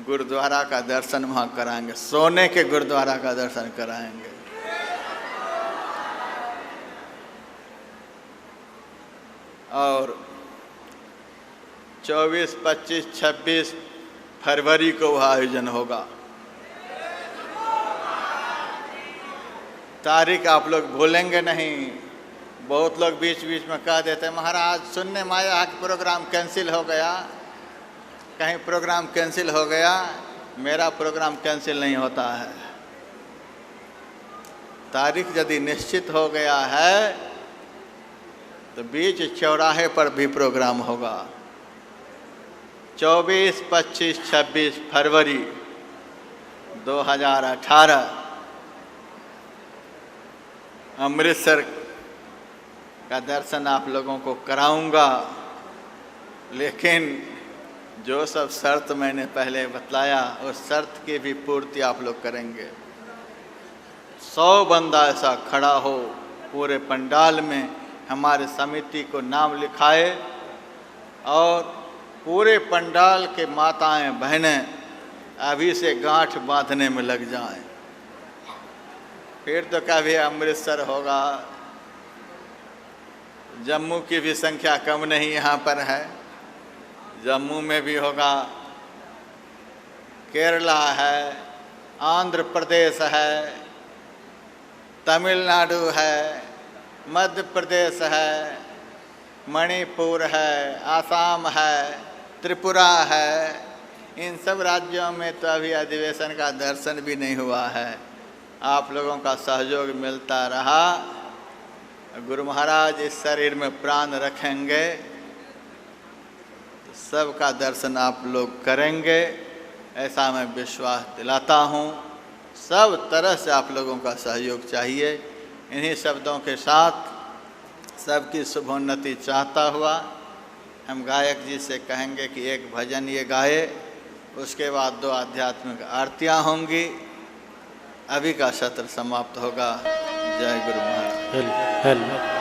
गुरुद्वारा का दर्शन वहाँ कराएंगे, सोने के गुरुद्वारा का दर्शन कराएंगे। और 24, 25, 26 फरवरी को वह आयोजन होगा। तारीख आप लोग भूलेंगे नहीं। बहुत लोग बीच बीच में कह देते हैं महाराज सुनने में आया कि प्रोग्राम कैंसिल हो गया, कहीं प्रोग्राम कैंसिल हो गया। मेरा प्रोग्राम कैंसिल नहीं होता है। तारीख यदि निश्चित हो गया है तो बीच चौराहे पर भी प्रोग्राम होगा। 24, 25, 26 फरवरी 2018 अमृतसर का दर्शन आप लोगों को कराऊंगा। लेकिन जो सब शर्त मैंने पहले बतलाया उस शर्त की भी पूर्ति आप लोग करेंगे। 100 बंदा ऐसा खड़ा हो पूरे पंडाल में, हमारे समिति को नाम लिखाए और पूरे पंडाल के माताएं बहनें अभी से गांठ बांधने में लग जाएं। फिर तो कभी अमृतसर होगा। जम्मू की भी संख्या कम नहीं यहाँ पर है, जम्मू में भी होगा, केरला है, आंध्र प्रदेश है, तमिलनाडु है, मध्य प्रदेश है, मणिपुर है, आसाम है, त्रिपुरा है। इन सब राज्यों में तो अभी अधिवेशन का दर्शन भी नहीं हुआ है। आप लोगों का सहयोग मिलता रहा, गुरु महाराज इस शरीर में प्राण रखेंगे, सबका दर्शन आप लोग करेंगे, ऐसा मैं विश्वास दिलाता हूँ। सब तरह से आप लोगों का सहयोग चाहिए। इन्हीं शब्दों के साथ सबकी शुभोन्नति चाहता हुआ हम गायक जी से कहेंगे कि एक भजन ये गाए, उसके बाद 2 आध्यात्मिक आरतियाँ होंगी। अभी का सत्र समाप्त होगा। जय गुरु महाराज।